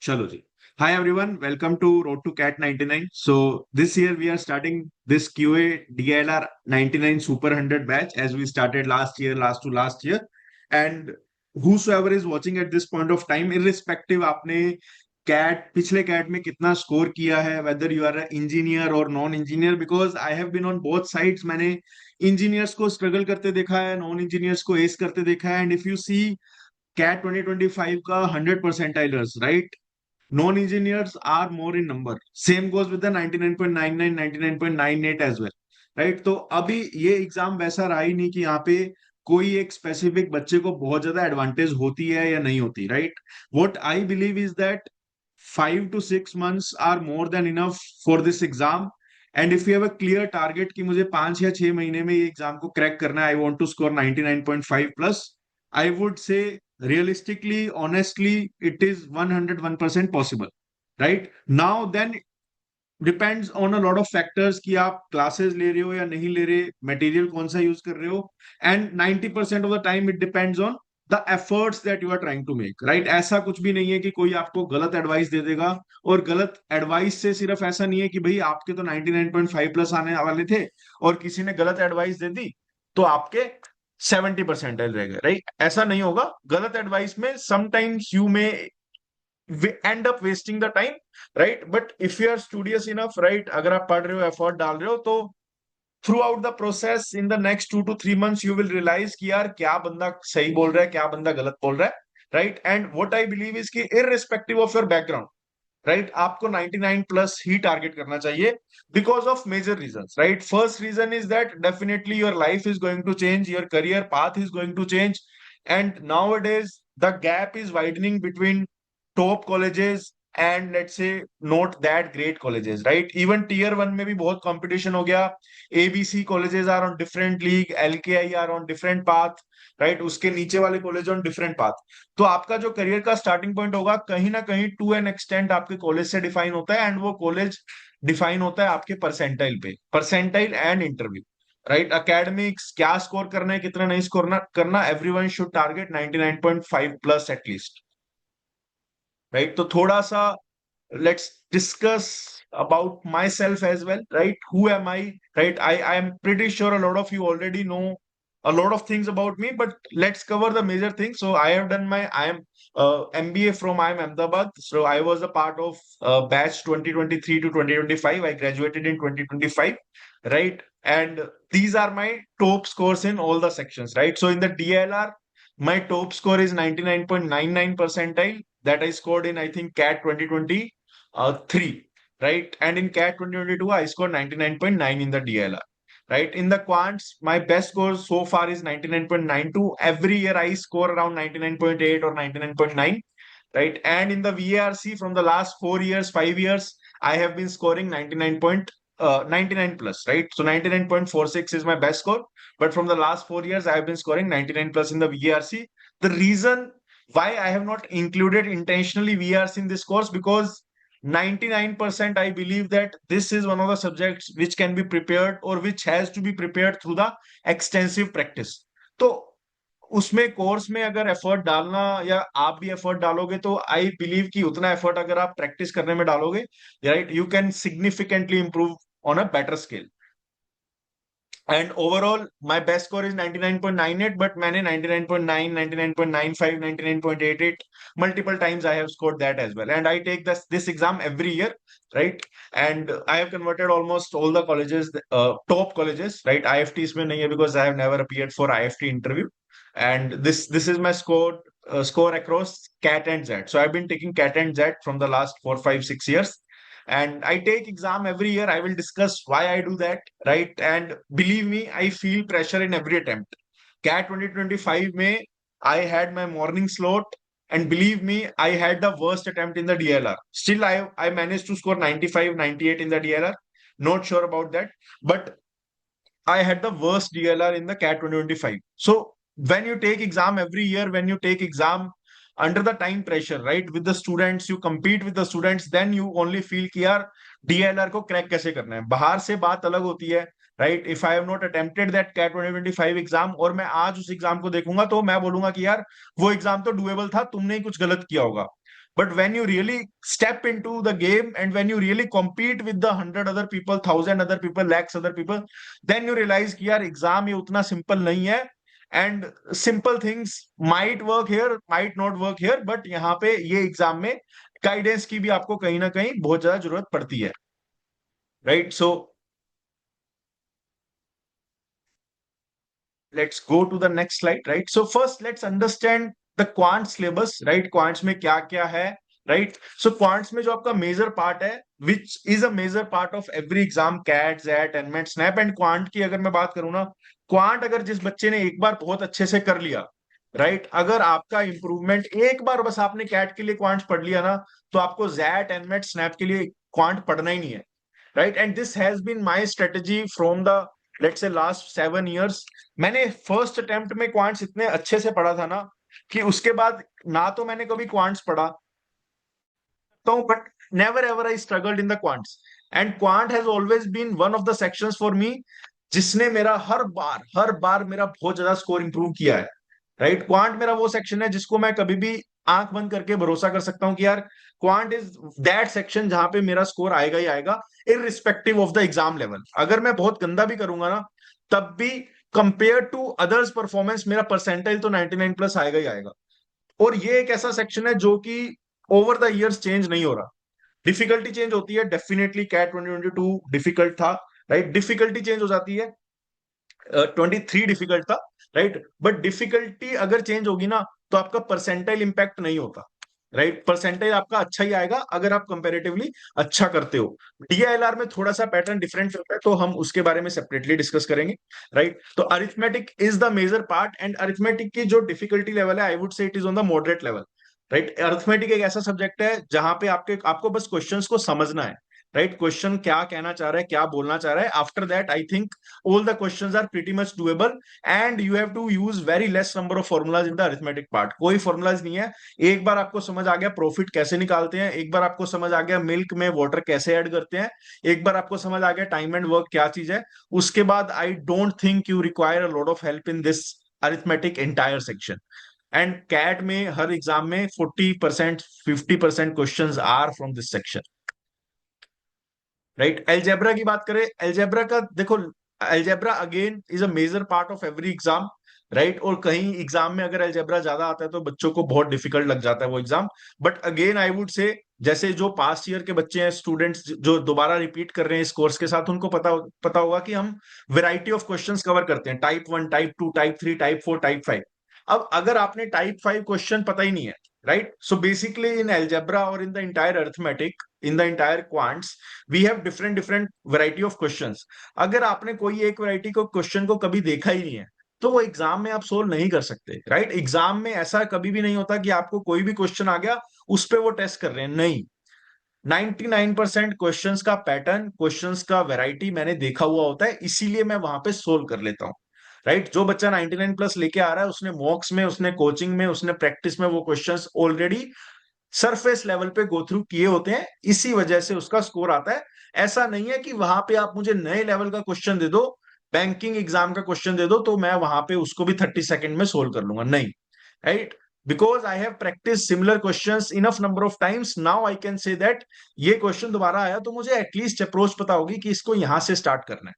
चलो जी. Hi everyone, welcome to Road to Cat 99. So this year we are starting this QA DLR 99 Super 100 batch as we started last year, last year. And whosoever is watching at this point of time, irrespective आपने cat पिछले cat में कितना score किया है, whether you are an engineer or non engineer, because I have been on both sides. मैंने engineers को struggle करते देखा है, नॉन इंजीनियर्स को एस करते देखा है. And if you see CAT 2025 का 100 percentilers, right? Non-engineers are more in number. Same goes with the 99.99, 99.98 as well. Right? तो अभी ये एग्जाम वैसा रहा ही नहीं कि यहाँ पे कोई एक स्पेसिफिक बच्चे को बहुत ज्यादा एडवांटेज होती है या नहीं होती. Right? What I believe is that 5 to 6 months are more than enough for this exam. And if you have a clear target कि मुझे 5 या 6 महीने में ये एग्जाम को क्रैक करना है, I want to score 99.5 plus, I would say realistically, honestly, it is 101% possible. Right? Now, then depends on a lot of factors कि आप क्लासेस ले रहे हो या नहीं ले रहे, मटेरियल कौन सा यूज कर रहे हो. And 90% of the time it depends on the efforts that you are trying to make. Right? ऐसा कुछ भी नहीं है कि कोई आपको गलत एडवाइस दे देगा. और गलत एडवाइस से सिर्फ ऐसा नहीं है कि भाई आपके तो 99.5 प्लस आने वाले थे और किसी ने गलत एडवाइस दे दी तो आपके 70% रह गए. राइट? ऐसा नहीं होगा. गलत एडवाइस में समटाइम्स यू में end up wasting the time, right? But if you are studious enough, right, अगर आप पढ़ रहे हो, एफर्ट डाल रहे हो, तो throughout the process in the next 2 to 3 months you will realize कि यार क्या बंदा सही बोल रहा है, क्या बंदा गलत बोल रहा है. right? And what I believe is कि irrespective of your background, right, आपको 99 प्लस ही टारगेट करना चाहिए because of major reasons. Right? First reason is that definitely your life is going to change, your career path is going to change, and nowadays the gap is widening between top colleges and let's say not that great colleges. Right? Even tier 1 में भी बहुत competition हो गया. ABC colleges are on different league, LKI are on different path, right? उसके नीचे वाले college on different path. तो आपका जो करियर का स्टार्टिंग पॉइंट होगा कहीं ना कहीं टू एन एक्सटेंट आपके कॉलेज से डिफाइन होता है, एंड वो कॉलेज डिफाइन होता है आपके परसेंटाइल पे, percentile and interview. Right? Academics क्या स्कोर करना है, कितना नहीं स्कोर करना, everyone should target 99.5 plus at least. Right? तो थोड़ा सा let's discuss about myself as well. Right? Who am I? Right? I am pretty sure a lot of you already know a lot of things about me, but let's cover the major things. So I have done my I am MBA from IIM Ahmedabad. So I was a part of batch 2023 to 2025. I graduated in 2025. Right? And these are my top scores in all the sections. Right? So in the DLR, my top score is 99.99 percentile that I scored in, I think, CAT 2023, right? And in CAT 2022, I scored 99.9 in the DLR, right? In the quants, my best score so far is 99.92. Every year I score around 99.8 or 99.9, right? And in the VARC from the last 4 years, 5 years, I have been scoring 99 plus, right? So 99.46 is my best score. But from the last 4 years, I have been scoring 99 plus in the VARC. The reason why I have not included intentionally VARC in this course, because 99% I believe that this is one of the subjects which can be prepared or which has to be prepared through the extensive practice. तो उसमें course में अगर effort डालना या आप भी effort डालोगे तो आई बिलीव कि उतना एफर्ट अगर आप प्रैक्टिस करने में डालोगे, right, you can significantly improve on a better scale. And overall my best score is 99.98, but मैंने 99.9, 99.95, 99.88 multiple times I have scored that as well, and I take this exam every year, right? And I have converted almost all the colleges, top colleges, right? IFT इसमें नहीं है because I have never appeared for IFT interview. And this is my score across CAT and ZET. So I've been taking CAT and ZET from the last 4, 5, 6 years, and I take exam every year. I will discuss why I do that, right? And believe me, I feel pressure in every attempt. CAT 2025 में I had my morning slot, and believe me, I had the worst attempt in the DLR. Still, I managed to score 95, 98 in the DLR. Not sure about that, but I had the worst DLR in the CAT 2025. So when you take exam every year, when you take exam under the time pressure, right, with the students, you compete with the students, then you only feel कि यार DLR को crack कैसे करना है. बाहर से बात अलग होती है, right, if I have not attempted that CAT 2025 exam और मैं आज उस एग्जाम को देखूंगा तो मैं बोलूंगा कि यार वो एग्जाम तो डुएबल था, तुमने ही कुछ गलत किया होगा. But when you really step into the game and when you really compete with the 100 other people, 1,000 other people, lakhs other people, then you realize कि यार एग्जाम ये उतना सिंपल नहीं है. And simple things might work here, might not work here, but यहाँ पे ये exam में गाइडेंस की भी आपको कहीं ना कहीं बहुत ज्यादा जरूरत पड़ती है. Right, so let's go to the next slide. Right, so first let's understand the quant syllabus. Right, quants में क्या क्या है. Right, so quants में जो आपका मेजर पार्ट है, which is a major part of every exam, CAT, ZAT, NMAT, SNAP and quant की अगर मैं बात करूँ ना, quant अगर जिस बच्चे ने एक बार बहुत अच्छे से कर लिया, राइट, अगर आपका इंप्रूवमेंट एक बार बस आपने कैट के लिए क्वांट पढ़ लिया ना, तो आपको जैट एनमेट स्नैप के लिए क्वांट पढ़ना ही नहीं है. Right, and this has been my strategy from the let's say last 7 years. मैंने फर्स्ट अटेम्प्ट में क्वांट्स इतने अच्छे से पढ़ा था ना कि उसके बाद ना तो मैंने कभी क्वांट्स पढ़ा तो, but never ever I struggled in the quants. And quant has always been one of the sections for me जिसने मेरा हर बार मेरा बहुत ज्यादा स्कोर इंप्रूव किया है. राइट, क्वांट मेरा वो सेक्शन है जिसको मैं कभी भी आंख बंद करके भरोसा कर सकता हूं कि यार क्वांट इज दैट सेक्शन जहां पे मेरा स्कोर आएगा ही आएगा, irrespective of the exam level. अगर मैं बहुत गंदा भी करूंगा ना, तब भी कंपेयर टू अदर्स परफॉर्मेंस मेरा परसेंटाइल तो 99 प्लस आएगा ही आएगा. और ये एक ऐसा सेक्शन है जो कि ओवर द इयर्स चेंज नहीं हो रहा. डिफिकल्टी चेंज होती है डेफिनेटली, कैट 2022 डिफिकल्ट था. राइट, डिफिकल्टी चेंज हो जाती है, 23 डिफिकल्ट था. राइट, बट डिफिकल्टी अगर चेंज होगी ना तो आपका परसेंटाइल इंपैक्ट नहीं होता. राइट, परसेंटाइल आपका अच्छा ही आएगा अगर आप कंपैरेटिवली अच्छा करते हो. डीआईएलआर में थोड़ा सा पैटर्न डिफरेंट होता है, तो हम उसके बारे में सेपरेटली डिस्कस करेंगे. राइट, तो arithmetic is the major part and arithmetic की जो डिफिकल्टी लेवल है, I would say it is on the moderate level. Right, arithmetic एक ऐसा सब्जेक्ट है जहां पे आपको बस क्वेश्चंस को समझना है. राइट, क्वेश्चन क्या कहना चाह रहा है, क्या बोलना चाह रहा है. After that I think all the questions are pretty much doable and you have to use very less number of formulas in the arithmetic part. कोई formulas नहीं है. एक बार आपको समझ आ गया प्रॉफिट कैसे निकालते हैं, एक बार आपको समझ आ गया मिल्क में वाटर कैसे ऐड करते हैं, एक बार आपको समझ आ गया टाइम एंड वर्क क्या चीज है, उसके बाद I don't think you require a lot of help in this arithmetic entire section. And CAT में हर एग्जाम में 40% 50% questions are from this section. Right, algebra की बात करें, एलजेब्रा का देखो, algebra again is a major part of every exam. Right, और कहीं एग्जाम में अगर एलजेब्रा ज्यादा आता है तो बच्चों को बहुत डिफिकल्ट लग जाता है वो exam. But again I would से जैसे जो पास्ट ईयर के बच्चे हैं, स्टूडेंट्स जो दोबारा रिपीट कर रहे हैं इस कोर्स के साथ, उनको पता पता होगा कि हम वैरायटी ऑफ क्वेश्चंस कवर करते हैं, type 1, type 2, type 3, type 4, type 5. अब अगर आपने टाइप 5 क्वेश्चन पता ही नहीं है, right, so basically in algebra और in the entire arithmetic, in the entire quants, we have different different variety of questions. अगर आपने कोई एक वैरायटी को क्वेश्चन को कभी देखा ही नहीं है तो वो एग्जाम में आप सोल्व नहीं कर सकते. राइट, एग्जाम में ऐसा कभी भी नहीं होता कि आपको कोई भी क्वेश्चन आ गया उस पर वो टेस्ट कर रहे हैं, नहीं. 99% क्वेश्चंस का पैटर्न, क्वेश्चंस का वैरायटी मैंने देखा हुआ होता है, इसीलिए मैं वहां पे सोल्व कर लेता हूं. राइट, जो बच्चा 99 प्लस लेके आ रहा है उसने मॉक्स में, उसने कोचिंग में, उसने प्रैक्टिस में वो क्वेश्चंस ऑलरेडी सरफेस लेवल पे गो थ्रू किए होते हैं, इसी वजह से उसका स्कोर आता है. ऐसा नहीं है कि वहां पे आप मुझे नए लेवल का क्वेश्चन दे दो, बैंकिंग एग्जाम का क्वेश्चन दे दो तो मैं वहां पे उसको भी 30 सेकंड में सोल्व कर लूंगा, नहीं. Right, because I have practice similar questions enough number of times, now I can say that ये क्वेश्चन दोबारा आया तो मुझे एटलीस्ट अप्रोच पता होगी कि इसको यहां से स्टार्ट करना है.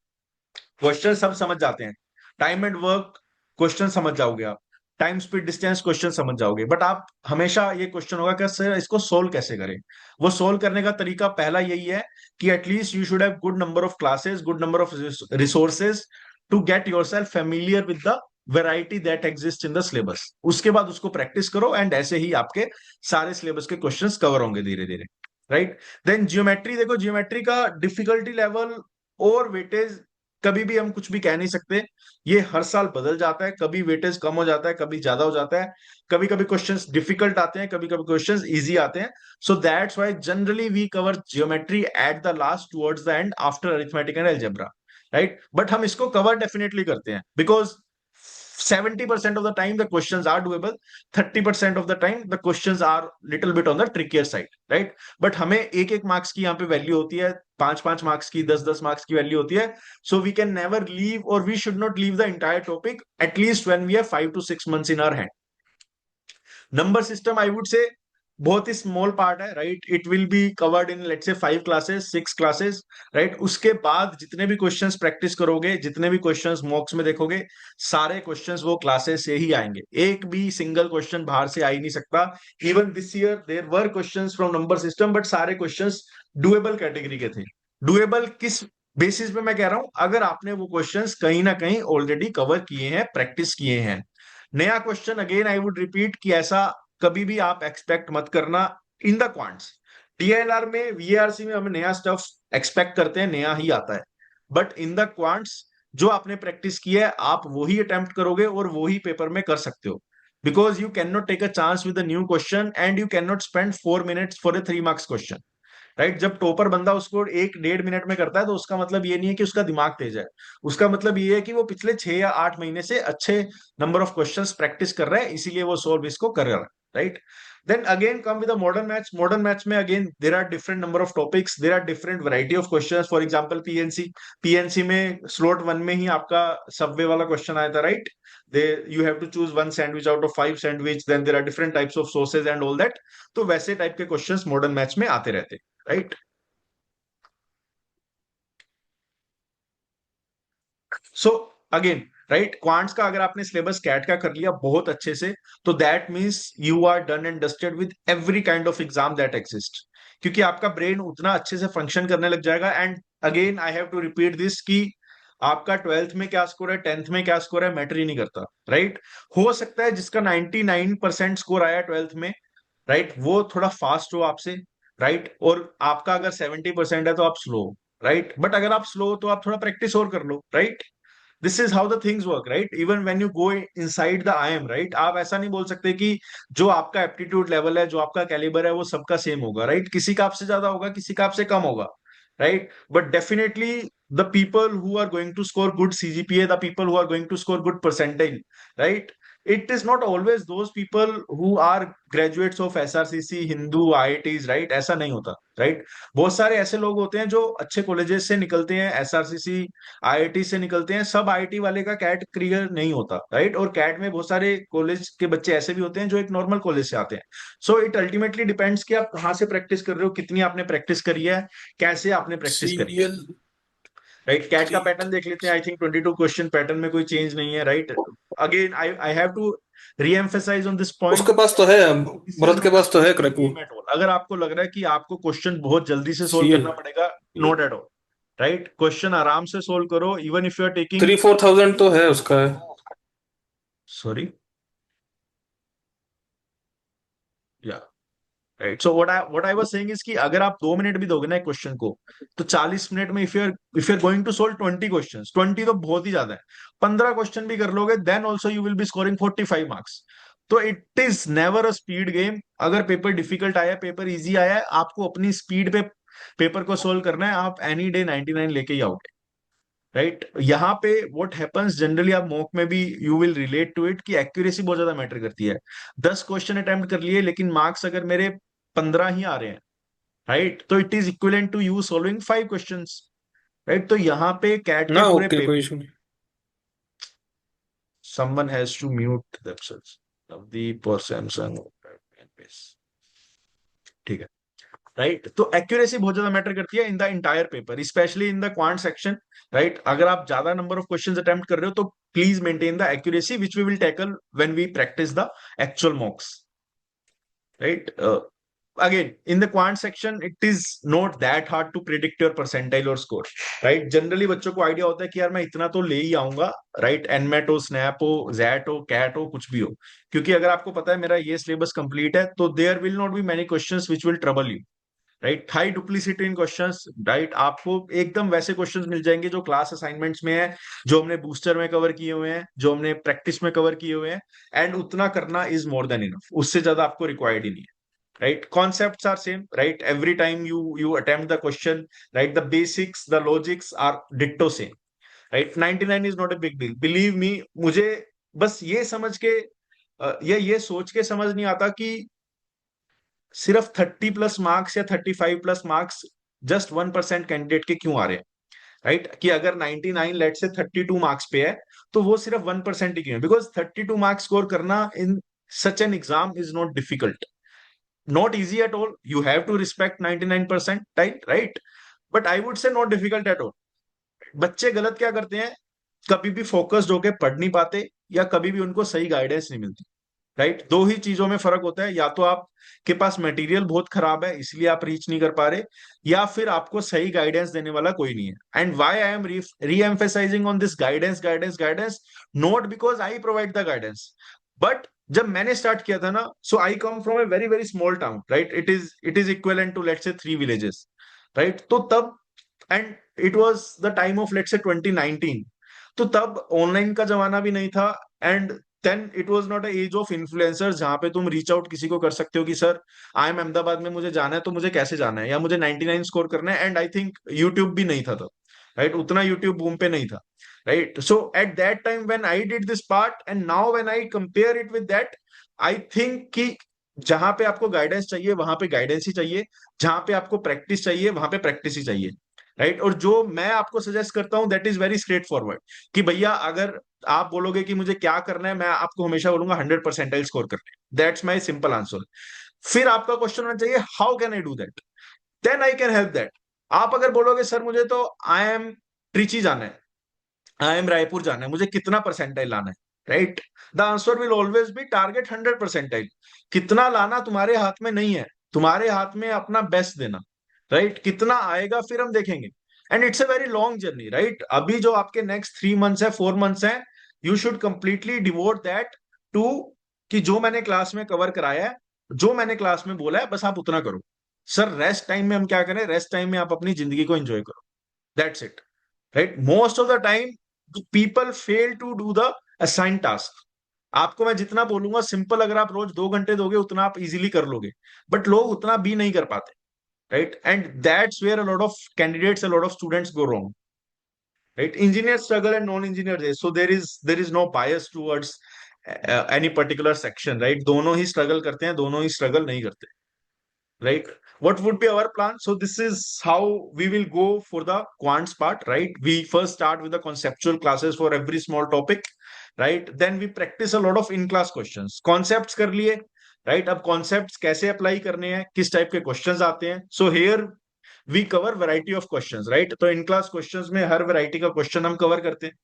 क्वेश्चन सब समझ जाते हैं, टाइम एंड वर्क क्वेश्चन समझ जाओगे आप, टाइम स्पीड डिस्टेंस क्वेश्चन समझ जाओगे, बट आप हमेशा ये क्वेश्चन होगा कि सर इसको सोल्व कैसे करें. वो सोल्व करने का तरीका पहला यही है कि at least you should have good number of classes, good number of resources to get yourself familiar with the variety that exist in the syllabus. उसके बाद उसको प्रैक्टिस करो एंड ऐसे ही आपके सारे सिलेबस के क्वेश्चंस कवर होंगे धीरे धीरे. राइट, देन जियोमेट्री देखो, जियोमेट्री का डिफिकल्टी लेवल और वेटेज कभी भी हम कुछ भी कह नहीं सकते. ये हर साल बदल जाता है, कभी वेटेज कम हो जाता है, कभी ज्यादा हो जाता है, कभी कभी क्वेश्चंस डिफिकल्ट आते हैं, कभी कभी क्वेश्चंस इजी आते हैं. So that's why generally we cover geometry at the last towards the end after arithmetic and algebra. Right, but हम इसको कवर डेफिनेटली करते हैं because 70% of the time the questions are doable, 30% of the time the questions are little bit on the trickier side, right? But हमें एक एक marks की यहाँ पे वैल्यू होती है, 5-5 मार्क्स की, 10-10 मार्क्स की वैल्यू होती है. So we can never leave, or we should not leave the entire topic, at least when we have 5 to 6 months in our hand. Number system I would से बहुत ही small part है, right? It will be covered in let's say 5 classes, 6 classes, right? उसके बाद जितने भी questions practice करोगे, जितने भी क्वेश्चंस मॉक्स में देखोगे, सारे क्वेश्चंस वो क्लासेस से ही आएंगे. एक भी सिंगल क्वेश्चन बाहर से आ ही नहीं सकता. Even this year there were questions from number system, but सारे क्वेश्चंस डुएबल कैटेगरी के थे. डुएबल किस बेसिस पे मैं कह रहा हूं? अगर आपने वो क्वेश्चंस कहीं ना कहीं ऑलरेडी कवर किए हैं, प्रैक्टिस किए हैं. नया question again I would repeat कि ऐसा कभी भी आप एक्सपेक्ट मत करना इन द क्वांट्स. डीएलआर में, वीआरसी में हम नया स्टफ एक्सपेक्ट करते हैं, नया ही आता है. बट इन द क्वांट्स जो आपने प्रैक्टिस किया है, आप वही अटेम्प्ट करोगे और वही पेपर में कर सकते हो. Because you can not take a chance with a new question and you can not spend 4 minutes for a 3 marks question, right? जब टॉपर बंदा उसको 1-1.5 मिनट में करता है, तो उसका मतलब ये नहीं है कि उसका दिमाग तेज है. उसका मतलब ये है कि वो पिछले 6 या 8 महीने से अच्छे नंबर ऑफ क्वेश्चंस प्रैक्टिस कर रहा है, इसीलिए वो सॉल्व इसको कर रहा है, right? Then again come with a modern match. Modern match में again there are different number of topics, there are different variety of questions. For example, PNC में slot 1 में ही आपका subway वाला question आया था, right? You have to choose one sandwich out of 5 sandwich. Then there are different types of sauces and all that. तो वैसे type के questions modern match में आते रहते, right? So again, right, quants का अगर आपने सिलेबस कैट का कर लिया बहुत अच्छे से, तो that means you are done and dusted with every kind of exam that exist. क्योंकि आपका ब्रेन उतना अच्छे से फंक्शन करने लग जाएगा. And again I have to repeat this कि आपका 12th में क्या स्कोर है, 10th में क्या स्कोर है, मैटर ही नहीं करता, राइट? हो सकता है जिसका 99% स्कोर आया 12th में, राइट, वो थोड़ा फास्ट हो आपसे, राइट? और आपका अगर 70% है तो आप स्लो, राइट? बट अगर आप स्लो हो तो आप थोड़ा प्रैक्टिस और कर लो, right? This is how the things work, right? Even when you go inside the I M, right, आप ऐसा नहीं बोल सकते कि जो आपका एप्टीट्यूड लेवल है, जो आपका कैलिबर है, वो सबका सेम होगा, राइट? किसी का आपसे ज्यादा होगा, किसी का आपसे कम होगा, right? But definitely the people who are going to score good CGPA, the people who are going to score good percentage, right, it is not always those people who are graduates of SRCC, Hindu, IITs, right? ऐसा नहीं होता, right? बहुत सारे ऐसे लोग होते हैं जो अच्छे कॉलेजेस से निकलते हैं, SRCC, IIT से निकलते हैं. सब IIT वाले का कैट क्लियर नहीं होता, राइट? और कैट में बहुत सारे कॉलेज के बच्चे ऐसे भी होते हैं जो एक नॉर्मल कॉलेज से आते हैं. सो इट अल्टीमेटली डिपेंड्स कि आप कहाँ से प्रैक्टिस कर रहे हो, कितनी आपने प्रैक्टिस करी है, कैसे आपने प्रैक्टिस करी है, सीरियल राइट? कैट का ठीक पैटर्न देख लेते हैं. आई थिंक 22 क्वेश्चन पैटर्न में कोई चेंज नहीं है, right? Again I have to reemphasise on this point. उसके पास तो है, दिस इज भरत के नॉट अ पास तो है स्पीड क्रैकू. Game at all. अगर आपको लग रहा है कि आपको क्वेश्चन बहुत जल्दी से सोल्व सीएल करना पड़ेगा, not at all, right? Question आराम से सोल्व करो. Even if you are taking, 3-4 thousand तो है उसका है. Sorry, yeah, right. So what I was saying is कि अगर आप 2 मिनट भी दोगे ना एक क्वेश्चन को, तो 40 मिनट में if you are going to solve 20 question, 20 तो बहुत ही ज्यादा है. 15 क्वेश्चन भी कर लोगे, then also you will be scoring 45 marks. तो it is never a speed game. अगर पेपर डिफिकल्ट आया, पेपर इजी आया है, आपको अपनी स्पीड पे पेपर को सोल्व करना है. आप एनी डे 99 लेके ही आओगे, राइट? यहाँ पे व्हाट हैपेंस जनरली, आप मॉक में भी you will relate to it, कि एक्यूरेसी बहुत ज्यादा मैटर करती है. 10 क्वेश्चन अटेम्प्ट कर लिए, लेकिन मार्क्स अगर मेरे 15 ही आ रहे हैं, राइट, तो it is equivalent to you solving 5 questions, right? तो यहाँ पे कैट के ना पूरे ओके, पेपर, कोई इशू नहीं. Someone has to mute themselves. Navdeep और सैमसंग, ठीक है, राइट? तो एक्यूरेसी बहुत ज्यादा मैटर करती है इन the entire paper, specially in the quant section, right? अगर आप ज्यादा नंबर ऑफ क्वेश्चंस अटेम्प्ट कर रहे हो, तो please maintain the accuracy which we will tackle when we practice the actual mocks, right? Again, in the quant section, it is not that hard to predict your percentile or score, right? Generally बच्चों को idea होता है कि यार मैं इतना तो ले ही आऊंगा, राइट? एनमेट हो, स्नैप हो, जैट हो, कैट हो, कुछ भी हो. क्योंकि अगर आपको पता है मेरा ये सिलेबस कंप्लीट है, तो there will not be many questions which will trouble you, right? High duplicity in questions, right? आपको एकदम वैसे क्वेश्चंस मिल जाएंगे जो क्लास असाइनमेंट्स में है, जो हमने बूस्टर में कवर किए हुए हैं, जो हमने प्रैक्टिस में कवर किए हुए हैं. एंड उतना करना इज मोर देन इनफ. उससे ज्यादा आपको रिक्वायर्ड ही नहीं है, right? Concepts are same, right? Every time you attempt the question, right, the basics, the logics are ditto same, right? 99 is not a big deal, believe me. मुझे बस ये समझ के या ये सोच के समझ नहीं आता कि सिर्फ 30+ मार्क्स या 35+मार्क्स जस्ट 1% कैंडिडेट के क्यों आ रहे हैं, राइट? कि अगर 99 लेट से 32 मार्क्स पे है, तो वो सिर्फ 1% ही क्यों है? बिकॉज 32 मार्क्स स्कोर करना in such an exam is not difficult, not easy at all. You have to respect 99% right? But I would say not difficult at all. बच्चे गलत क्या करते हैं, कभी भी फोकस्ड होके पढ़ नहीं पाते, या कभी भी उनको सही गाइडेंस नहीं मिलती, राइट? दो ही चीजों में फर्क होता है, या तो आपके पास मटेरियल बहुत खराब है इसलिए आप रीच नहीं कर पा रहे, या फिर आपको सही गाइडेंस देने वाला कोई नहीं है। And why I am reemphasising on this guidance guidance guidance, not because I provide the guidance, but जब मैंने स्टार्ट किया था ना, so I come from a very very small town, right? It is equivalent to let's say 3 villages, right? तो तब, and it was the time of let's say 2019, तो तब online का जमाना भी नहीं था, and then it was not a age of influencers जहां पे तुम रीच आउट किसी को कर सकते हो कि सर आई एम अहमदाबाद में, मुझे जाना है, तो मुझे कैसे जाना है, या मुझे 99 स्कोर करना है। एंड आई थिंक यूट्यूब भी नहीं था तब, राइट? उतना यूट्यूब बूम पे नहीं था, right? So at that time when I did this part and now when I compare it with that, I think कि जहां पे आपको गाइडेंस चाहिए वहां पे गाइडेंस ही चाहिए, जहां पे आपको प्रैक्टिस चाहिए वहां पे प्रैक्टिस ही चाहिए, राइट? और जो मैं आपको सजेस्ट करता हूं that is very straight forward, कि भैया अगर आप बोलोगे कि मुझे क्या करना है, मैं आपको हमेशा बोलूंगा 100% स्कोर करना है, दैट्स माई सिंपल आंसर। फिर आपका क्वेश्चन होना चाहिए how can I do that, then I can help that. आप अगर बोलोगे सर मुझे तो आई एम ट्रिची जाना है, आई एम रायपुर जाना है, मुझे कितना परसेंटाइल लाना है, right? The answer will always be target 100%। कितना लाना तुम्हारे हाथ में नहीं है, तुम्हारे हाथ में अपना बेस्ट देना, राइट? कितना आएगा फिर हम देखेंगे। And it's a very long journey, right? अभी जो आपके नेक्स्ट 3 मंथ्स है, 4 मंथ्स है, you should completely devote that to, कि जो मैंने क्लास में कवर कराया है, जो मैंने क्लास में बोला है, बस आप उतना करो। सर रेस्ट टाइम में हम क्या करें, रेस्ट टाइम में आप अपनी जिंदगी को एंजॉय करो, that's it, right? Most of the time people fail to do the assign task. आपको मैं जितना बोलूंगा सिंपल, अगर आप रोज 2 घंटे दोगे उतना आप इजीली कर लोगे, बट लोग उतना भी नहीं कर पाते, right? And that's where a lot of candidates, a lot of students go wrong, right? Engineer struggle and non engineer, so there is no bias towards any particular section, right? दोनों ही struggle करते हैं, दोनों ही struggle नहीं करते, right? What would be our plan? So this is how we will go for the quants part, right? We first start with the conceptual classes for every small topic, right? Then we practice a lot of in class questions, concepts कर लिए, right? अब concepts कैसे apply करने हैं, किस type के questions आते हैं, so here we cover variety of questions, right? तो in class questions में हर variety का question हम cover करते हैं।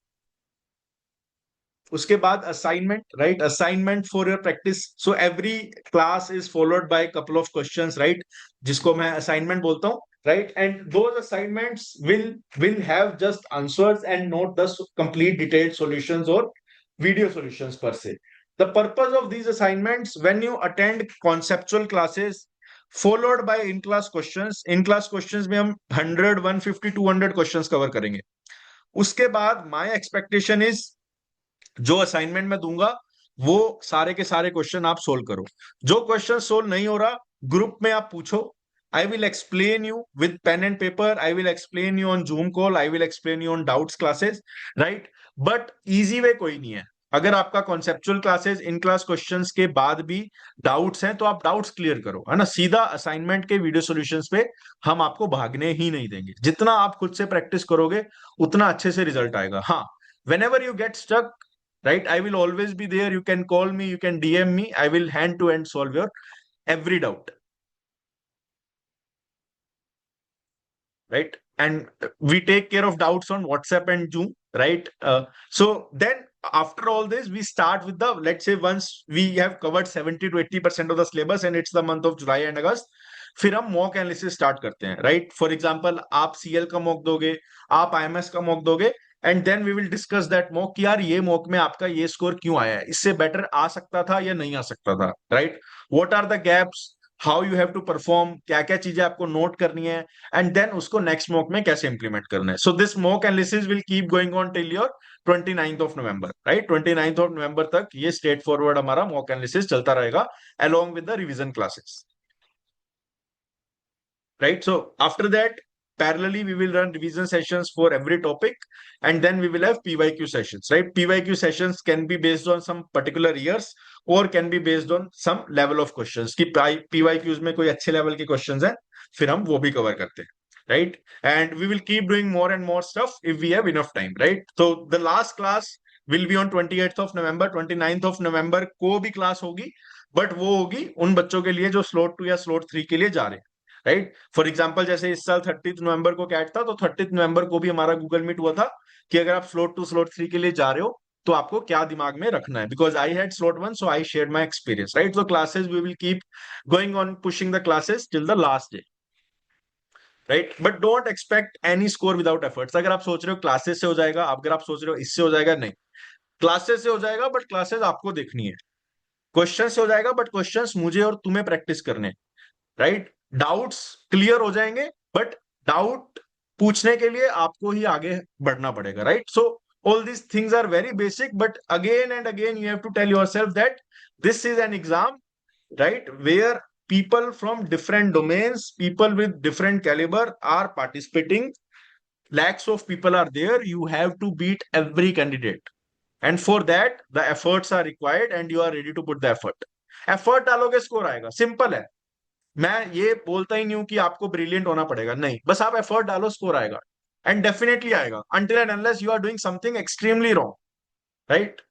उसके बाद assignment, right? Assignment for your practice, so every class is followed by couple of questions, right? जिसको मैं असाइनमेंट बोलता हूँ, right? And those assignments will have just answers and not the complete detailed solutions और video solutions पर से। The purpose of these assignments, when you attend conceptual classes followed by in class questions, in class questions में हम 100 150 200 questions cover करेंगे। उसके बाद my expectation is जो assignment मैं दूंगा वो सारे के सारे क्वेश्चन आप सोल्व करो। जो क्वेश्चन सोल्व नहीं हो रहा, ग्रुप में आप पूछो, I will explain you with pen and paper, I will explain you on Zoom call, I will explain you on doubts classes, right? But easy way कोई नहीं है। अगर आपका conceptual classes in class questions के बाद भी doubts हैं, तो आप डाउट्स क्लियर करो, है ना? सीधा असाइनमेंट के वीडियो सॉल्यूशंस पे हम आपको भागने ही नहीं देंगे। जितना आप खुद से प्रैक्टिस करोगे उतना अच्छे से रिजल्ट आएगा। हाँ, whenever you get stuck, right, I will always be there, you can call me, you can DM me, I will hand to hand solve your every doubt, right? And we take care of doubts on WhatsApp and Zoom, right? So then after all this we start with the, let's say once we have covered 70 to 80% of the syllabus and it's the month of July and August, फिर हम mock analysis start करते हैं, right? For example आप CL का mock दोगे, आप IMS का mock दोगे, and then we will discuss that mock कि यार ये मॉक में आपका ये स्कोर क्यों आया है, इससे बेटर आ सकता था या नहीं आ सकता था, right? What are the gaps, how you have to perform, क्या क्या चीजें आपको नोट करनी है, एंड देन उसको नेक्स्ट मॉक में कैसे इंप्लीमेंट करना है। So this mock analysis will keep going on till your 29th of November, right? 29th of November तक ये स्ट्रेट फॉरवर्ड हमारा मॉक एनालिसिस चलता रहेगा along with the revision classes, right? So after that parallelly we will run revision sessions for every topic, and then we will have PYQ sessions, right? PYQ sessions can be based on some particular years or can be based on some level of questions कि PYQs में कोई अच्छे level के questions हैं, फिर हम वो भी कवर करते हैं, right? And we will keep doing more and more stuff if we have enough time, right? So the last class will be on 28th of November, 29th of November को भी class होगी, but वो होगी उन बच्चों के लिए जो स्लॉट 2 या स्लॉट 3 के लिए जा रहे हैं, राइट? फॉर एग्जाम्पल जैसे इस साल 30 नवंबर को कैट था, तो 30 नवंबर को भी हमारा गूगल मीट हुआ था कि अगर आप स्लॉट 2 स्लॉट 3 के लिए जा रहे हो तो आपको क्या दिमाग में रखना है, because I had slot 1 so I share my experience, right? So classes we will keep going on pushing the classes till the last day, right? But don't expect any score without efforts. अगर आप सोच रहे हो classes से हो जाएगा, अगर आप सोच रहे हो इससे हो जाएगा, नहीं, क्लासेस से हो जाएगा, बट क्लासेस आपको देखनी है। क्वेश्चन से हो जाएगा, बट क्वेश्चंस मुझे और तुम्हें प्रैक्टिस करने, राइट? डाउट्स क्लियर हो जाएंगे, बट डाउट पूछने के लिए आपको ही आगे बढ़ना पड़ेगा, right? So all these things are very basic, but again and again you have to tell yourself that this is an exam, right, where people from different domains, people with different caliber are participating. Lakhs of people are there. You have to beat every candidate, and for that the efforts are required and you are ready to put the effort डालोगे score आएगा, simple है। मैं ये बोलता ही नहीं हूं कि आपको ब्रिलियंट होना पड़ेगा, नहीं, बस आप एफर्ट डालो, स्कोर आएगा, एंड डेफिनेटली आएगा, until and unless you are doing something extremely wrong, right?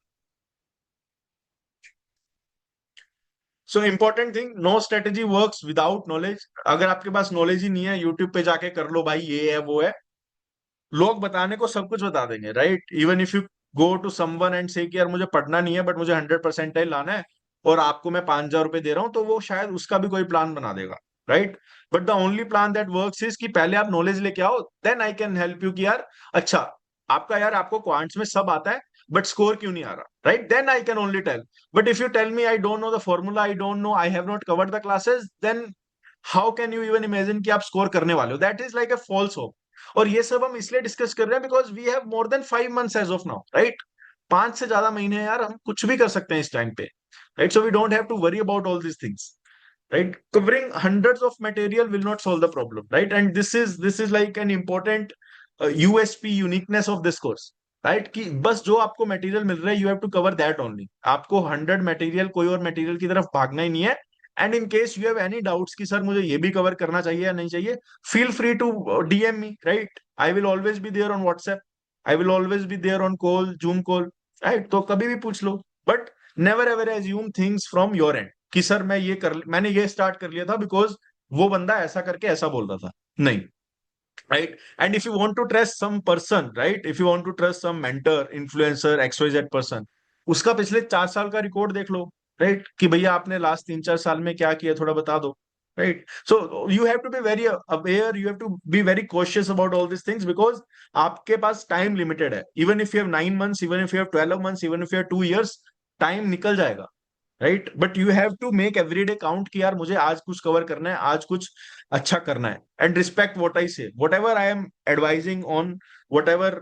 So important thing, no strategy works without knowledge. अगर आपके पास नॉलेज ही नहीं है, यूट्यूब पे जाके कर लो भाई, ये है वो है, लोग बताने को सब कुछ बता देंगे, right? Even if you go to someone and say कि यार मुझे पढ़ना नहीं है बट मुझे 100% लाना है और आपको मैं 5,000 रुपए दे रहा हूं, तो वो शायद उसका भी कोई प्लान बना देगा, right? But the only plan that works is कि पहले आप नॉलेज लेके आओ, then I can help you कि यार अच्छा आपका यार आपको क्वांट्स में सब आता है बट स्कोर क्यों नहीं आ रहा, right? Then I can only tell. But if you tell me I don't know the formula, I don't know, I have not covered the classes, then how can you even imagine कि आप score करने वाले हो? That is like a false hope. और ये सब हम इसलिए डिस्कस कर रहे हैं because we have more than 5 months as of now, right? 5 से ज्यादा महीने हैं यार, हम कुछ भी कर सकते हैं इस टाइम पे, right? So we don't have to worry about all these things, right? Covering hundreds of material will not solve the problem, right? And this is like an important USP, uniqueness of this course, right? कि बस जो आपको material मिल रहा है, you have to cover that only। आपको 100 material, कोई और material की तरफ भागना ही नहीं है। And in case you have any doubts कि सर मुझे ये भी कवर करना चाहिए या नहीं चाहिए, feel free to DM me, right? I will always be there on WhatsApp, I will always be there on call, Zoom call, right? तो कभी भी पूछ लो, but never ever assume things from your end कि sir मैंने ये start कर लिया था बिकॉज वो बंदा ऐसा करके ऐसा बोल रहा था, नहीं, right? And if you want to trust some person, right, if you want to trust some mentor, influencer, XYZ person, उसका पिछले 4 साल का रिकॉर्ड देख लो, राइट? कि भैया आपने लास्ट 3-4 साल में क्या किया, थोड़ा बता दो, right? So you have to be very aware, you have to be very cautious about all this things because आपके पास टाइम लिमिटेड है। Even if you have 9 months, even if you have 12 months, even if you have 2 years, time निकल जाएगा, right? But you have to make every day count कि यार मुझे आज कुछ कवर करना है, आज कुछ अच्छा करना है, एंड रिस्पेक्ट व्हाट आई से, what ever I am advising on, what ever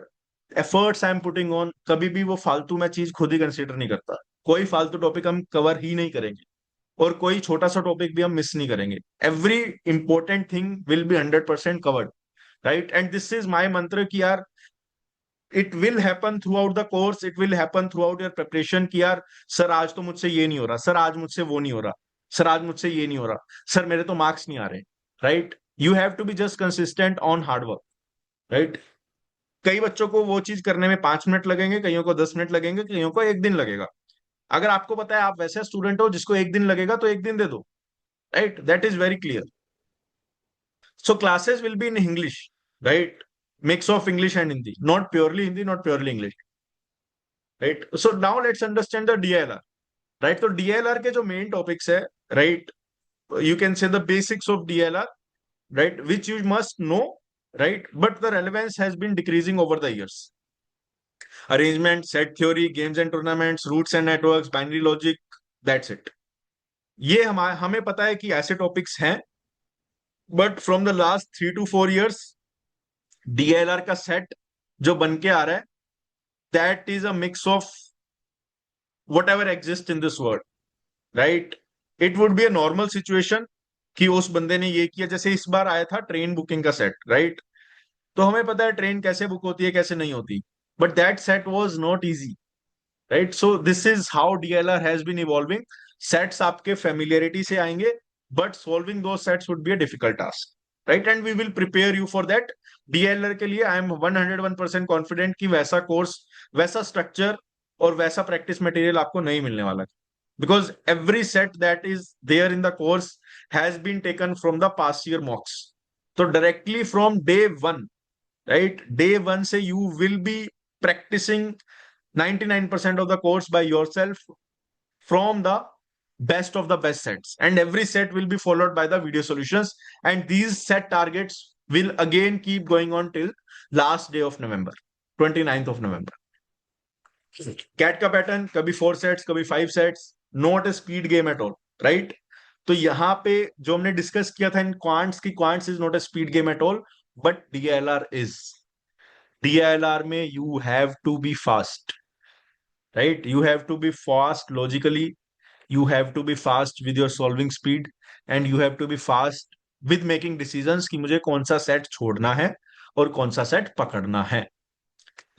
efforts I am putting on, कभी भी वो फालतू मैं चीज खुद ही कंसिडर नहीं करता। कोई फालतू टॉपिक हम कवर ही नहीं करेंगे और कोई छोटा सा टॉपिक भी हम मिस नहीं करेंगे। Every important thing will be 100% covered, right? And this is my मंत्र कि यार it will happen through out the course, it will happen through out your preparation कि यार सर आज तो मुझसे ये नहीं हो रहा, सर आज मुझसे वो नहीं हो रहा, सर आज मुझसे ये नहीं हो रहा, सर मेरे तो मार्क्स नहीं आ रहे, right? You have to be just consistent on hard work, right? कई बच्चों को वो चीज करने में 5 मिनट लगेंगे, कईयों को 10 मिनट लगेंगे, कईयों को 1 दिन लगेगा। अगर आपको पता है आप वैसे स्टूडेंट हो जिसको 1 दिन लगेगा तो 1 दिन दे दो, right? That is very clear. So classes will be in English, right? Mix of English and Hindi, not purely Hindi, not purely English, right? So now let's understand the DLR, right? So DLR के जो main topics है, right? You can say the basics of DLR, right? Which you must know, right? But the relevance has been decreasing over the years. Arrangement, set theory, games and tournaments, roots and networks, binary logic, that's it. ये हमें पता है कि ऐसे topics हैं, but from the last 3 to 4 years DLR का set जो बन के आ रहा है, that is a mix of what ever exist in this world, right? It would be a normal situation कि उस बंदे ने ये किया, जैसे इस बार आया था ट्रेन बुकिंग का सेट, राइट? तो हमें पता है ट्रेन कैसे बुक होती है कैसे नहीं होती, but that set was not easy, right? So this is how DLR has been evolving. Sets आपके फेमिलियरिटी से आएंगे, बट सॉल्विंग दो sets would be a difficult task, right? And we will prepare you for that. DLR के लिए I am 101% confident कि वैसा course, वैसा structure और वैसा प्रैक्टिस मटेरियल आपको नहीं मिलने वाला, because every set that is there in the course has been taken from the past year mocks. So directly from day one, right? Day one say you will be practicing 99% of the course by yourself from the best of the best sets, and every set will be followed by the video solutions, and these set targets will again keep going on till last day of November, 29th of November. CAT का pattern कभी 4 sets कभी 5 sets, not a speed game at all, right? तो यहाँ पे जो हमने discuss किया था इन क्वांट्स की, quants is not a speed game at all, but DLR is. DLR में you have to be fast, right? You have to be fast logically, you have to be fast with your solving speed, and you have to be fast with making decisions कि मुझे कौन सा set छोड़ना है और कौन सा set पकड़ना है,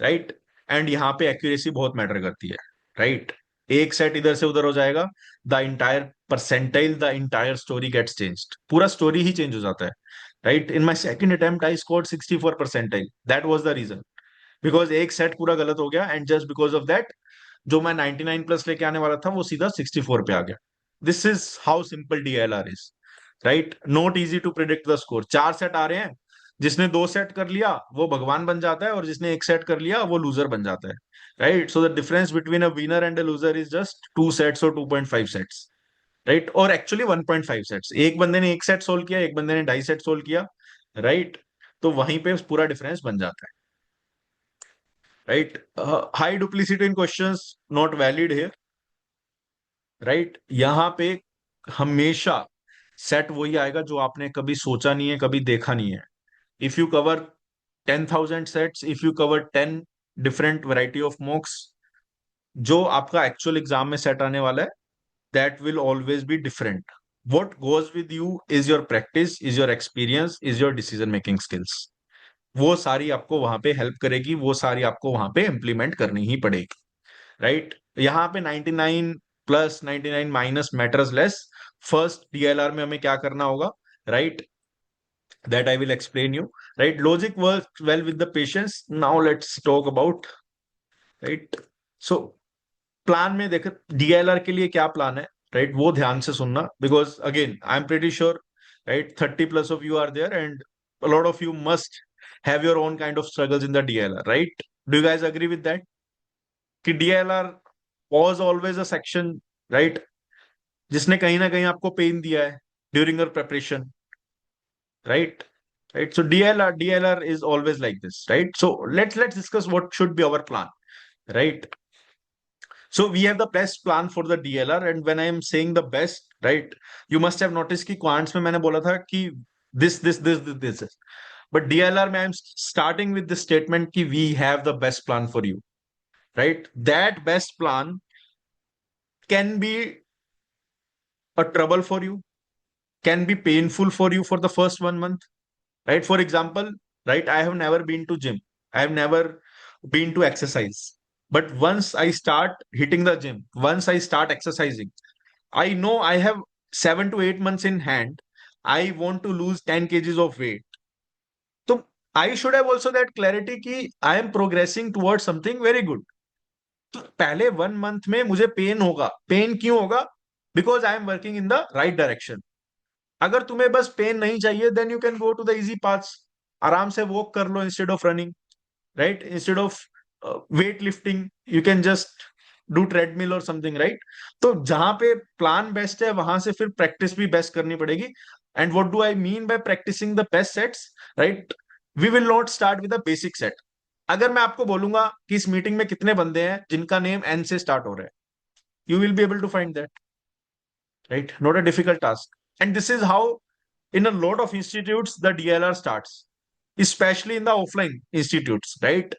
राइट? एंड यहाँ पे एक्यूरेसी बहुत मैटर करती है, राइट? एक सेट इधर से उधर हो जाएगा, the entire percentile, the entire story gets changed, पूरा स्टोरी ही चेंज हो जाता है, right? In my second attempt I scored 64 percentile. That was the reason, because एक सेट पूरा गलत हो गया, and just because of that जो मैं 99 प्लस लेके आने वाला था वो सीधा 64 पे आ गया. This is how simple DLR is, right? Not easy to predict the score. 4 set आ रहे हैं, जिसने 2 सेट कर लिया वो भगवान बन जाता है, और जिसने 1 सेट कर लिया वो लूजर बन जाता है, right? So the difference between a winner and a loser is just 2 sets और 2.5 सेट्स, राइट? और एक्चुअली 1.5 सेट्स. एक बंदे ने 1 सेट सोल्व किया, एक बंदे ने 2.5 सेट सोल्व किया, राइट? तो वहीं पे पूरा डिफरेंस बन जाता है, right? High duplicity in questions not valid here, right? यहां पे हमेशा सेट वही आएगा जो आपने कभी सोचा नहीं है, कभी देखा नहीं है. If you cover 10,000 sets, if you cover 10 different variety of मॉक्स, जो आपका एक्चुअल एग्जाम में सेट आने वाला है, that will always be different. What goes with you is your practice, is your experience, is your decision making skills. वो सारी आपको वहां पे हेल्प करेगी, वो सारी आपको वहां पे इंप्लीमेंट करनी ही पड़ेगी, राइट? यहाँ पे 99 plus 99 minus matters less. First DLR में हमें क्या करना होगा, right? That I will explain you, right? Logic work well with the patience. Now let's talk about, right? So plan में देख, डीएलआर के लिए क्या प्लान है, राइट? वो ध्यान से सुनना, because again I am pretty sure, right, 30 plus of you are there, and a lot of you must have your own kind of struggles in the DLR, right? Do you guys agree with that? कि DLR was always a section, right, जिसने कहीं ना कहीं आपको pen दिया है during your preparation, right? Right, so DLR is always like this, right? So let's discuss what should be our plan, right? So we have the best plan for the DLR, and when I am saying the best, right, you must have noticed कि quants में मैंने बोला था कि this, but DLR में I am starting with the statement कि we have the best plan for you, right? That best plan can be a trouble for you, can be painful for you for the first 1 month, right? For example, right, I have never been to gym, I have never been to exercise, but once I start hitting the gym, once I start exercising, I know I have 7 to 8 months in hand. I want to lose 10 kgs of weight. So I should have also that clarity कि I am progressing towards something very good. तो पहले 1 month में मुझे pen होगा. Pain क्यों होगा? Because I am working in the right direction. अगर तुम्हें बस पेन नहीं चाहिए, then you can go to the easy paths. आराम से वॉक कर लो instead of running, right? Instead of weight lifting, you can just do treadmill और समथिंग, राइट? तो जहां पे प्लान बेस्ट है, वहां से फिर प्रैक्टिस भी बेस्ट करनी पड़ेगी. And what do I mean by practicing the best sets, right? We will not start with a basic set. अगर मैं आपको बोलूंगा कि इस मीटिंग में कितने बंदे हैं जिनका नेम एन से स्टार्ट हो रहा है, you will be able to find that, right? Not a difficult task. And this is how in a lot of institutes the DLR starts, especially in the offline institutes, right?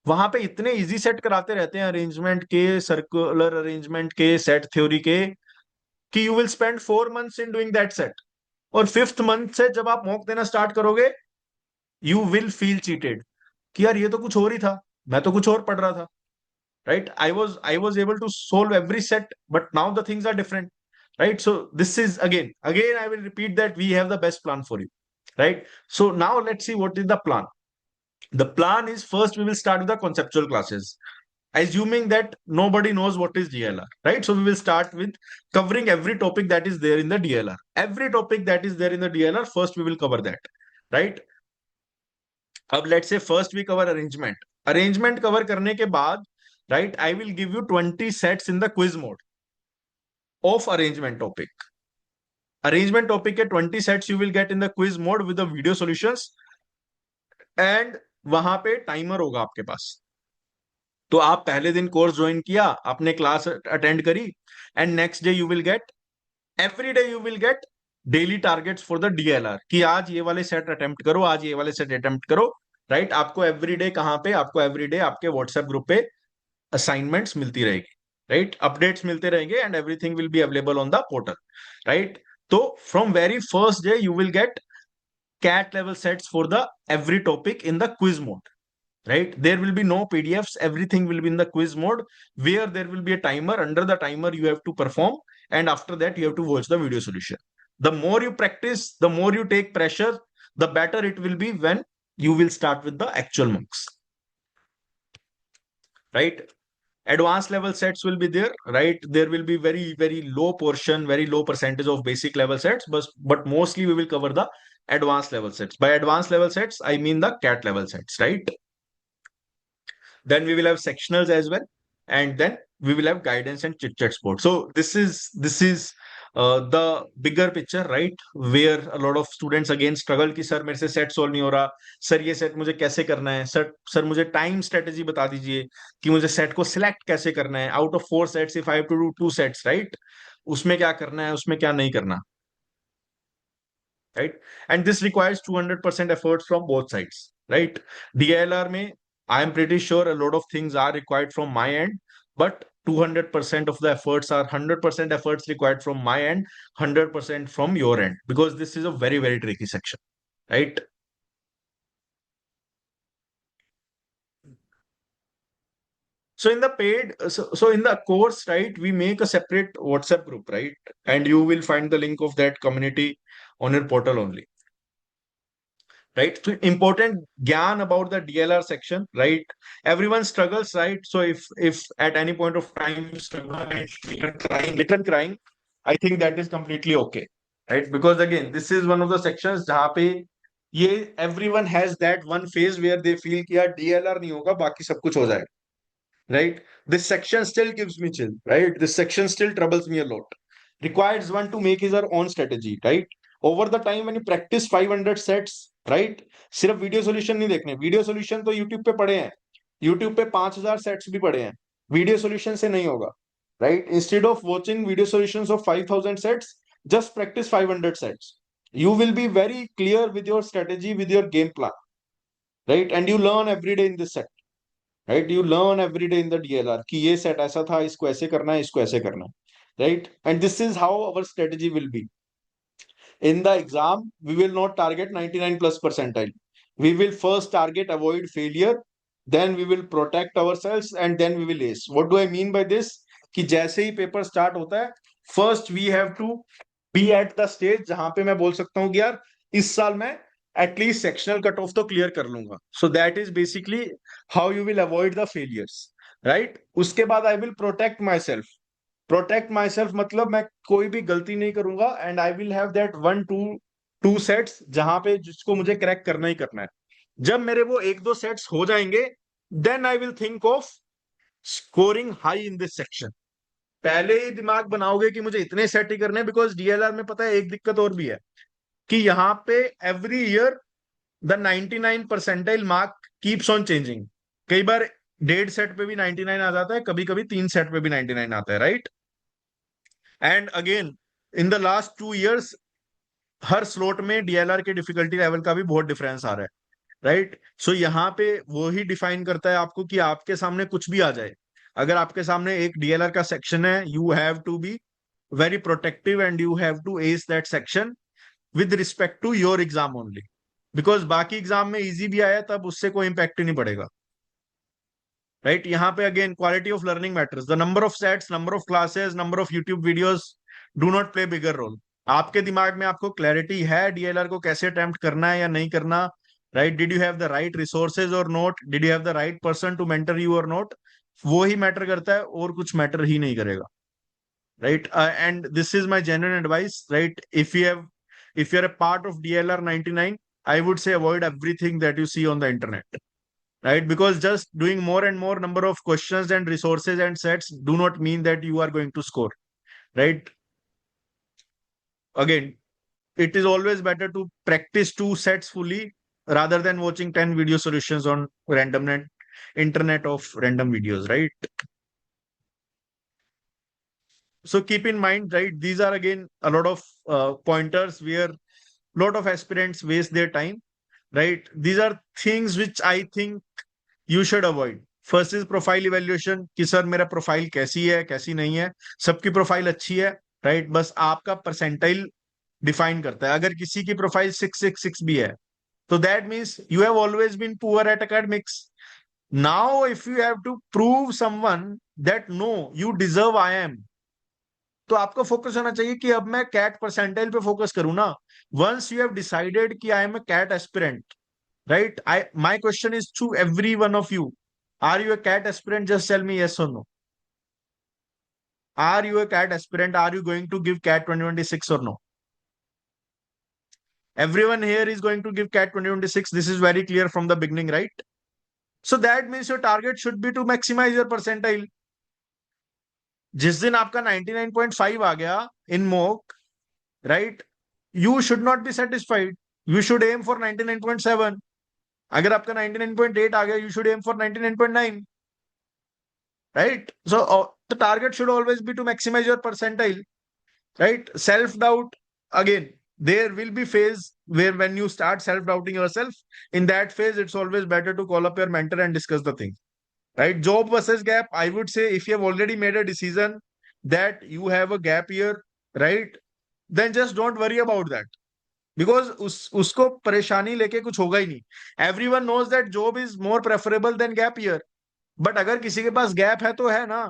वहां पे इतने easy set कराते रहते हैं, arrangement के, circular arrangement के, set theory के, कि you will spend 4 months in doing that set. और 5th मंथ से जब आप मॉक देना स्टार्ट करोगे, यू विल फील चीटेड कि यार ये तो कुछ और ही था, मैं तो कुछ और पढ़ रहा था, right? I was able to solve every set, but now the things are different, right? So this is again I will repeat that we have the best plan for you, right? So now let's see what is the plan. The plan is, first we will start with the conceptual classes, assuming that nobody knows what is DLR, right? So we will start with covering every topic that is there in the DLR. Every topic that is there in the DLR, first we will cover that, right? अब let's say first we cover arrangement cover करने के बाद, right, I will give you 20 sets in the quiz mode of arrangement topic के 20 sets you will get in the quiz mode with the video solutions, and वहां पे timer होगा आपके पास. तो आप पहले दिन कोर्स ज्वाइन किया, आपने क्लास अटेंड करी, and next day you will gate, every day you will gate daily targets for the DLR, कि आज ये वाले सेट अटेम्प्ट करो, आज ये वाले सेट अटेम्प्ट करो, राइट? आपको एवरी डे कहां पे, आपको एवरी डे आपके व्हाट्सएप ग्रुप पे असाइनमेंट्स मिलती रहेगी, राइट? अपडेट्स मिलते रहेंगे, and everything will be available on the portal, right? तो from very first day you will get cat level sets for the every topic in the quiz mode, right? There will be no PDFs, everything will be in the quiz mode, where there will be a timer. Under the timer you have to perform, and after that you have to watch the video solution. The more you practice, the more you take pressure, the better it will be when you will start with the actual marks, right? Advanced level sets will be there, right? There will be very low portion, very low percentage of basic level sets, but mostly we will cover the advanced level sets. By advanced level sets I mean the cat level sets, right? Then we will have sectionals as well, and then we will have guidance and chit chat sport. So this is the bigger picture, right? Where a lot of students again struggle कि sir मेरे से set solve नहीं हो रहा, sir ये set मुझे कैसे करना है, सर मुझे टाइम स्ट्रेटेजी बता दीजिए कि मुझे सेट को सिलेक्ट कैसे करना है, out of 4 sets if I have to do 2 sets, right? उसमें क्या करना है, उसमें क्या नहीं करना, right? And this requires 200% efforts from both sides, right? DLR में I am pretty sure a lot of things are required from my end, but 200% of the efforts are 100% efforts required from my end, 100% from your end, because this is a very tricky section, right? So in the paid, so in the course, right, we make a separate WhatsApp group, right? And you will find the link of that community on your portal only. Right? So important gyan about the DLR section, right? Everyone struggles, right? So if at any point of time you struggle and little crying, I think that is completely okay, right? Because again, this is one of the sections जहाँ पे ये everyone has that one phase where they feel कि यार DLR नहीं होगा, बाकी सब कुछ हो जाएगा, right? This section still gives me chill, right? This section still troubles me a lot. Requires one to make his or own strategy, right? Over the time when you practice 500 sets, right? सिर्फ video solution नहीं देखने, video solution तो YouTube पे पड़े हैं, YouTube पे 5000 sets भी पड़े हैं, वीडियो सॉल्यूशन से नहीं होगा, right? Instead of watching video solutions of 5000 sets, just practice 500 sets. You will be very clear with your strategy, with your game plan, right? And you learn every day in this set, right? You learn every day in the DLR कि ये set ऐसा था, इसको ऐसे करना है, इसको ऐसे करना है, right? And this is how our strategy will be. In the exam, we will not target 99 plus percentile. We will first target avoid failure, then we will protect ourselves, and then we will ace. What do I mean by this? कि जैसे ही paper start होता है, first we have to be at the stage जहां पे मैं बोल सकता हूँ कि यार इस साल मैं एटलीस्ट सेक्शनल कट ऑफ तो क्लियर कर लूंगा. So that is basically how you will avoid the failures, right? उसके बाद I will protect my self मतलब मैं कोई भी गलती नहीं करूंगा, and I will have that 1 2 sets जहां पे जिसको मुझे क्रैक करना ही करना है. जब मेरे वो 1 2 सेट्स हो जाएंगे, then I will think of scoring high in this section. पहले ही दिमाग बनाओगे कि मुझे इतने सेट ही करने, बिकॉज डीएलआर में पता है एक दिक्कत और भी है कि यहाँ पे every year the 99 percentile mark keeps on changing. कई बार 1.5 सेट पे भी 99 आ जाता है, कभी कभी 3 सेट पे भी 99 आता है, right? And again in the last 2 years her slot में डीएलआर के डिफिकल्टी लेवल का भी बहुत डिफरेंस आ रहा है, राइट? सो यहाँ पे वो ही डिफाइन करता है आपको कि आपके सामने कुछ भी आ जाए, अगर आपके सामने एक डीएलआर का सेक्शन है, you have to be very protective and you have to ace that section with respect to your exam only, because बाकी एग्जाम में इजी भी आया तब उससे कोई इम्पैक्ट ही नहीं पड़ेगा, राइट। यहाँ पे again quality of learning matters, the number of sets, number of classes, number of YouTube videos do not play bigger role. आपके दिमाग में आपको क्लैरिटी है डीएलआर को कैसे अटेम्प्ट करना है या नहीं करना, right. Did you have the right resources और not, did you have the right person to mentor you और नोट, वो ही मैटर करता है और कुछ मैटर ही नहीं करेगा, right. And this is my genuine advice, right. If you're a part of DLR 99, I would say avoid everything that you see on the internet, right, because just doing more and more number of questions and resources and sets do not mean that you are going to score, right. Again, it is always better to practice two sets fully rather than watching 10 video solutions on random internet of random videos, right. So keep in mind, right, these are again a lot of pointers where lot of aspirants waste their time, right. These are things which I think you should avoid. First is profile evaluation कि sir मेरा profile कैसी है कैसी नहीं है, सबकी profile अच्छी है, राइट, बस आपका परसेंटाइल डिफाइन करता है। अगर किसी की प्रोफाइल 666 भी है तो that means you have always been poor at academics. Now if you have to prove someone that no you deserve I am, तो आपको फोकस होना चाहिए कि अब मैं कैट परसेंटाइल पे फोकस करूं ना। वंस यू हैव डिसाइडेड कि I am a CAT aspirant, right, my question is to every one of you, are you a cat aspirant? Just tell me yes or no. Are you a cat aspirant? Are you going to give cat 2026 or no? Everyone here is going to give cat 2026. This is very clear from the beginning, right? So that means your target should be to maximize your percentile. जिस दिन आपका 99.5 आ गया in mock, right, you should not be satisfied, you should aim for 99.7. अगर आपका 99.8 आ गया, you should aim for 99.9, right. So the target should always be to maximize your percentile, right. Self doubt, again, there will be phase where when you start self doubting yourself, in that phase it's always better to call up your mentor and discuss the thing, right. Job versus gap, I would say if you have already made a decision that you have a gap year, right, then just don't worry about that, because उसको परेशानी लेके कुछ होगा ही नहीं। Everyone knows that job is more preferable than gap year, but अगर किसी के पास गैप है तो है ना,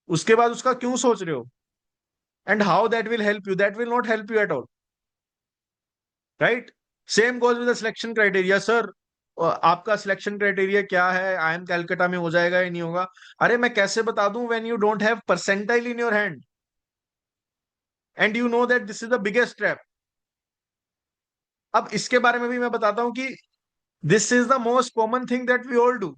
उसके बाद उसका क्यों सोच रहे हो, and how that will help you, that will not help you eight all, right. Same goes with the selection criteria, sir आपका सिलेक्शन क्राइटेरिया क्या है, आई एम कैलकाटा में हो जाएगा या नहीं होगा, अरे मैं कैसे बता दूं when you don't have percentile in your hand and you know that this is the biggest trap. अब इसके बारे में भी मैं बताता हूं कि this is the most common thing that we all do.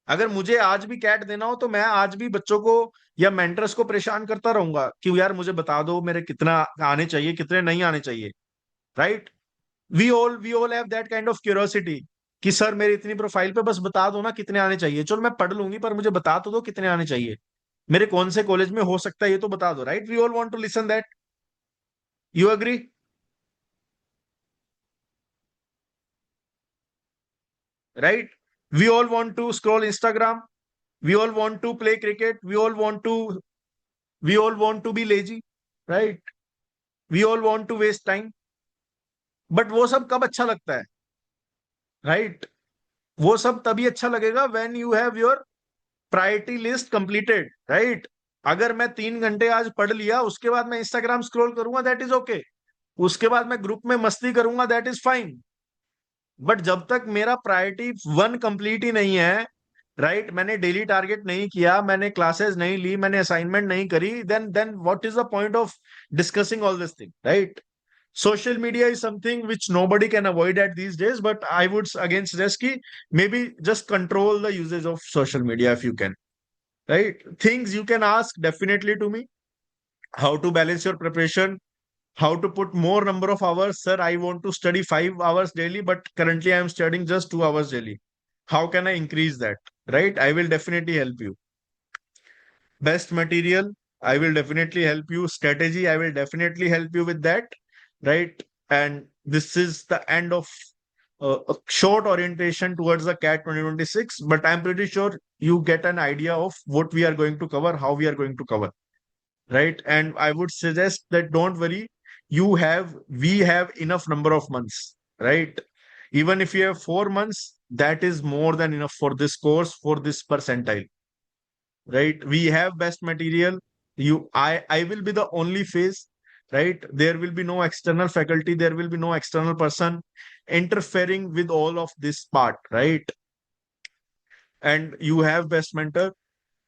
अगर मुझे आज भी कैट देना हो तो मैं आज भी बच्चों को या मेंटर्स को परेशान करता रहूंगा कि यार मुझे बता दो मेरे कितना आने चाहिए कितने नहीं आने चाहिए, right. We all have that kind of curiosity कि सर मेरी इतनी प्रोफाइल पे बस बता दो ना कितने आने चाहिए, चलो मैं पढ़ लूंगी पर मुझे बता तो दो कितने आने चाहिए, मेरे कौन से कॉलेज में हो सकता है ये तो बता दो, right. We all want to listen that, you agree, right. We all want to scroll Instagram, we all want to play cricket, we all want to be lazy, right, we all want to waste time, but वो सब कब अच्छा लगता है, right, वो सब तभी अच्छा लगेगा when you have your priority list completed, right। अगर मैं 3 घंटे आज पढ़ लिया उसके बाद मैं इंस्टाग्राम स्क्रॉल करूंगा दैट इज ओके, उसके बाद मैं ग्रुप में मस्ती करूंगा दैट इज फाइन, बट जब तक मेरा प्रायोरिटी 1 कंप्लीट ही नहीं है, राइट, मैंने डेली टारगेट नहीं किया, मैंने क्लासेस नहीं ली, मैंने असाइनमेंट नहीं करी, then what is the point of discussing all this thing, right. Social media is something which nobody can avoid at these days, but I would again suggest ki maybe just control the usage of social media if you can, right. Things you can ask definitely to me, how to balance your preparation, how to put more number of hours, sir I want to study 5 hours daily but currently I am studying just 2 hours daily, how can I increase that, right, I will definitely help you. Best material, I will definitely help you. Strategy, I will definitely help you with that, right. And this is the end of a short orientation towards the cat 2026, but I'm pretty sure you get an idea of what we are going to cover, how we are going to cover, right. And I would suggest that don't worry, we have enough number of months, right? Even if you have 4 months, that is more than enough for this course, for this percentile, right? We have best material. I will be the only face, right? There will be no external faculty, there will be no external person interfering with all of this part, right? And you have best mentor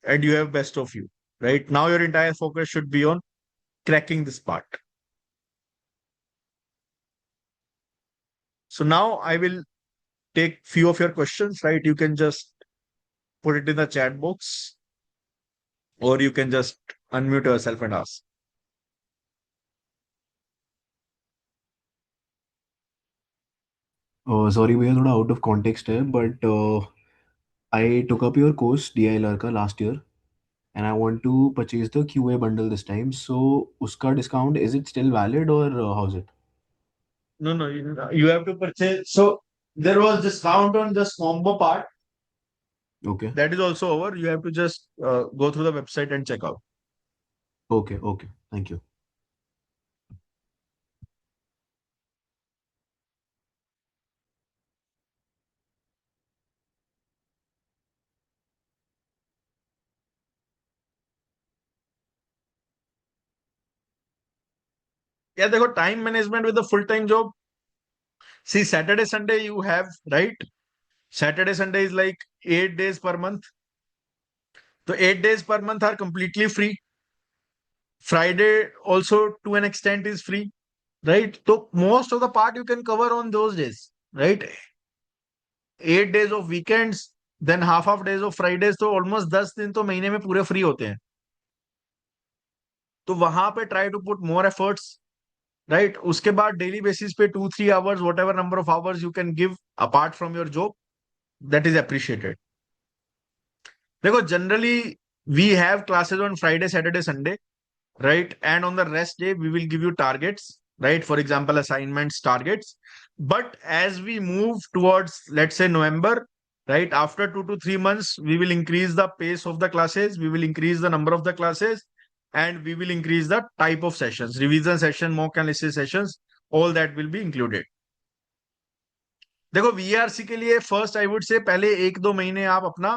and you have best of you, right? Now your entire focus should be on cracking this part. So now I will take few of your questions, right? You can just put it in the chat box or you can just unmute yourself and ask. Sorry भैया थोड़ा out of context है but I took up your course DILR का last year and I want to purchase the QA bundle this time so उसका discount is it still valid और how is it? No, no, you have to purchase. So there was discount on this combo part. Okay That is also over. You have to just go through the website and check out. Okay okay thank you. Yeah, they got time management with the full-time job. See, Saturday, Sunday you have, right? Saturday, Sunday is like 8 days per month. So 8 days per month are completely free. Friday also to an extent is free, right? So most of the part you can cover on those days, right? 8 days of weekends, then half days of Fridays, तो almost 10 दिन तो महीने में पूरे free होते हैं. तो वहां पे try to put more efforts, right? उसके बाद डेली बेसिस पे 2-3 hours, whatever number of hours you can give apart from your job, that is appreciated. देखो, generally we have classes on Friday, Saturday, Sunday, right? And on the rest day we will give you targets, right? For example, assignments, targets. But as we move towards, let's say, November, right, after 2 to 3 months we will increase the pace of the classes, we will increase the number of the classes, and we will increase the type of sessions, revision session, mock analysis sessions, all that will be included. देखो, VRC के लिए first I would से पहले 1-2 महीने आप अपना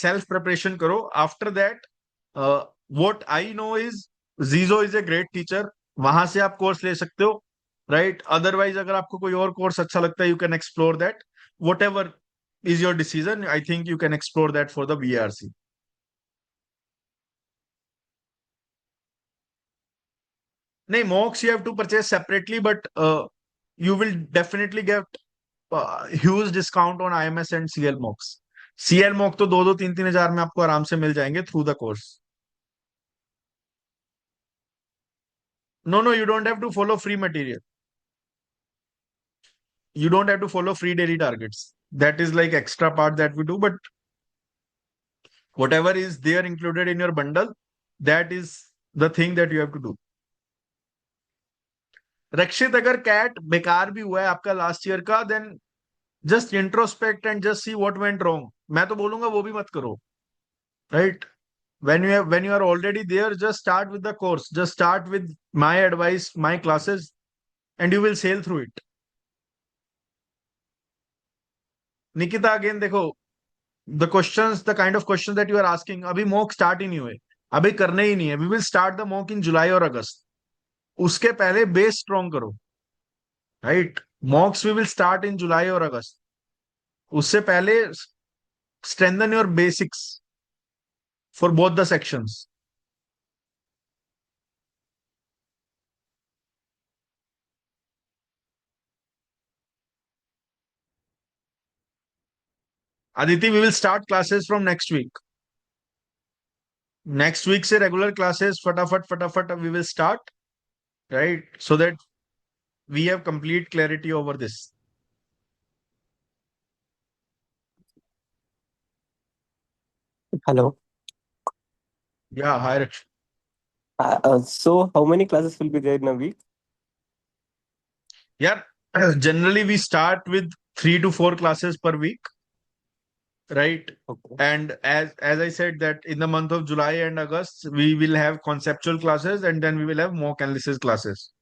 self preparation करो. After that what I know is Jijo is a great teacher, वहां से आप कोर्स ले सकते हो, राइट? अदरवाइज अगर आपको कोई और कोर्स अच्छा लगता है, you can explore that. Whatever is your decision, I think you can explore that for the VRC. नहीं, mocks you have to purchase separately, but you will definitely get huge discount on IMS and CL mocks. CL mock तो 2-3 हजार में आपको आराम से मिल जाएंगे through the course. No, you don't have to follow free material. You don't have to follow free daily targets. That is like extra part that we do, but whatever is there included in your bundle, that is the thing that you have to do. Rakshit, अगर CAT बेकार भी हुआ है आपका last year का, then just introspect and just see what went wrong. मैं तो बोलूंगा वो भी मत करो, right? when you are already there, just start with the course, just start with my advice, my classes, and you will sail through it. Nikita, again देखो, the questions, the kind of question that you are asking, अभी mock start ही नहीं हुए, अभी करने ही नहीं है. We will start the mock in July और अगस्त. उसके पहले बेस स्ट्रॉन्ग करो, राइट? Mocks we will start in July और अगस्त. उससे पहले strengthen your basics for both the sections. Aditi, we will start classes from next week. Next week से regular classes फटाफट फटाफट we will start, right? So that we have complete clarity over this. Hello. Yeah, हाय रक्ष. So how many classes will be there in a week? यार, generally we start with 3 to 4 classes per week, right? Okay. And as I said that in the month of July and August we will have conceptual classes, and then we will have mock analysis classes.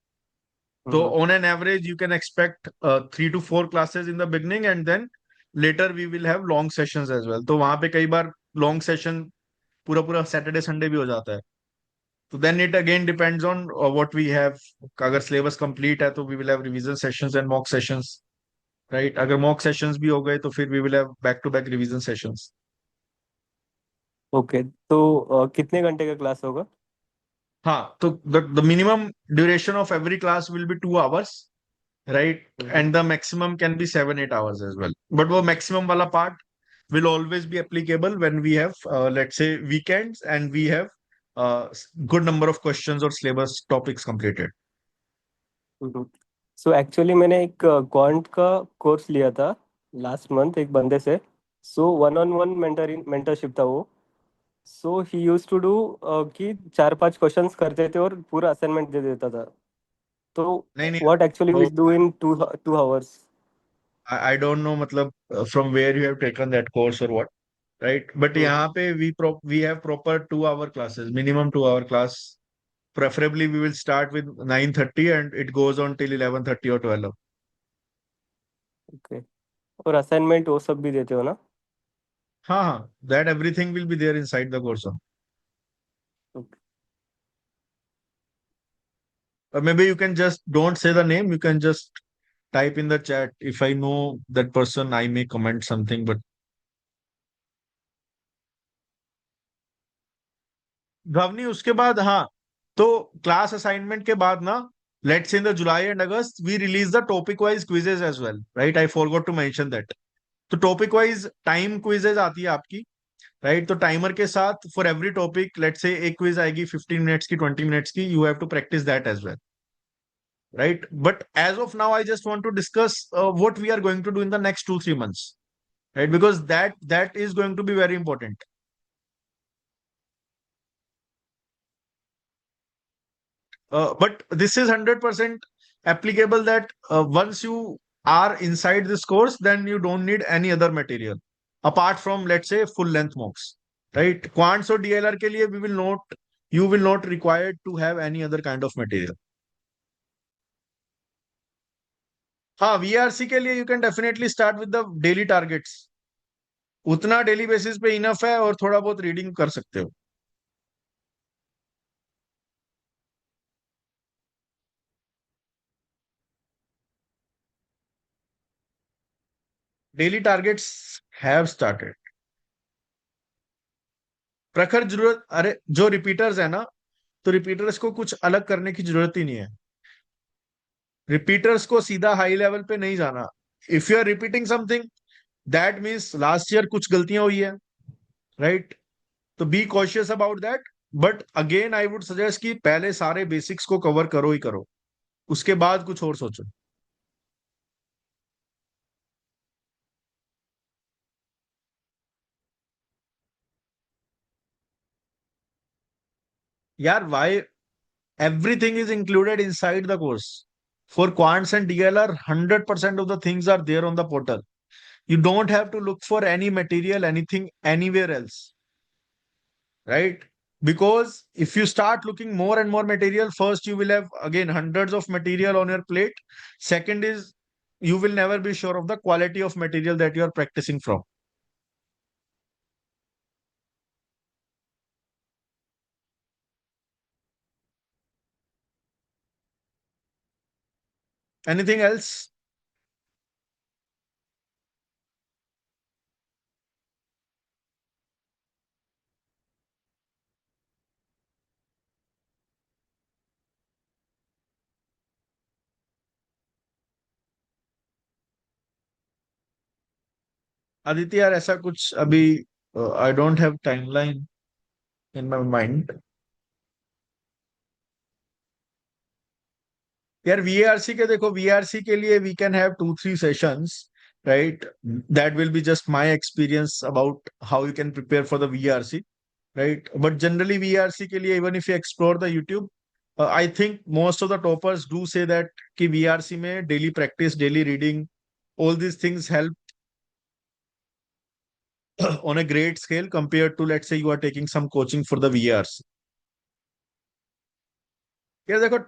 So on an average, you can expect 3 to 4 classes in the beginning, and then later we will have long sessions as well. तो वहां पे कई बार long session पूरा पूरा Saturday Sunday भी हो जाता है. So then it again depends on what we have. अगर syllabus complete है तो we will have revision sessions and mock sessions, right? अगर mock sessions भी हो गए तो फिर we will have back to back revision sessions. Okay, तो कितने घंटे का क्लास होगा? हाँ, तो the minimum duration of every class will be 2 hours, right? And the maximum can be 7-8 hours as well. But वो maximum वाला part will always be applicable when we have, let's say, weekends and we have good number of questions or syllabus topics completed. So actually मैंने एक quant का course लिया था last month एक बंदे से. सो 1-on-1 मेंटरशिप था वो. सो ही यूज टू डू कि 4-5 क्वेश्चंस करते थे और पूरा असाइनमेंट दे देता था. तो नहीं नहीं, व्हाट एक्चुअली वी तो do in 2 hours? I don't know मतलब from where you have taken that course or what, right? But यहाँ पे we have proper 2 hour classes, minimum 2 hour class. Preferably we will start with 9:30 and it goes on till 11:30 or 12. Okay, और assignment वो सब भी देते हो ना? हाँ हाँ, that everything will be there inside the course. Okay. Or maybe you can just don't say the name, you can just type in the chat. If I know that person, I may comment something, but Bhavni, उसके बाद हाँ, तो class assignment के बाद ना, let's say in the July and August, we release the topic wise quizzes as well, right? I forgot to mention that. तो topic wise time quizzes आती है आपकी, राइट? तो टाइमर के साथ for every topic, let's say एक quiz आएगी 15 minutes की, 20 मिनट्स की. You have to practice that as well, right? But as of now I just want to discuss what we are going to do in the next 2-3 months, right? Because that is going to be very important. But this is 100% applicable that once you are inside this course, then you don't need any other material apart from, let's say, full length mocks, right? Quants or DLR के लिए you will not required to have any other kind of material. हाँ, VRC के लिए you can definitely start with the daily targets. उतना daily basis पे enough है, और थोड़ा बहुत रीडिंग कर सकते हो. Daily targets have started. प्रखर जरूरत, अरे जो रिपीटर्स है ना, तो रिपीटर्स को कुछ अलग करने की जरूरत ही नहीं है. रिपीटर्स को सीधा हाई लेवल पे नहीं जाना. If you are repeating something, that means last year कुछ गलतियां हुई है, राइट? तो be cautious about that. But again I would suggest कि पहले सारे बेसिक्स को कवर करो ही करो, उसके बाद कुछ और सोचो. यार, Y everything is included inside the course. For quants and DLR, 100% of the things are there on the portal. You don't have to look for any material, anything anywhere else, right? Because if you start looking more and more material, first you will have again hundreds of material on your plate. Second is, you will never be sure of the quality of material that you are practicing from. Anything else? Aditya, यार ऐसा कुछ अभी, I don't have timeline in my mind. यार VRC के देखो, VRC के लिए we can have 2-3 sessions, right? That will be just my experience about how you can prepare for the VRC, right? But generally VRC के लिए, even if you explore the YouTube, I think most of the toppers do say that कि VRC में daily practice, daily reading, all these things help on a great scale compared to, let's say, you are taking some coaching for the VRC. यार देखो,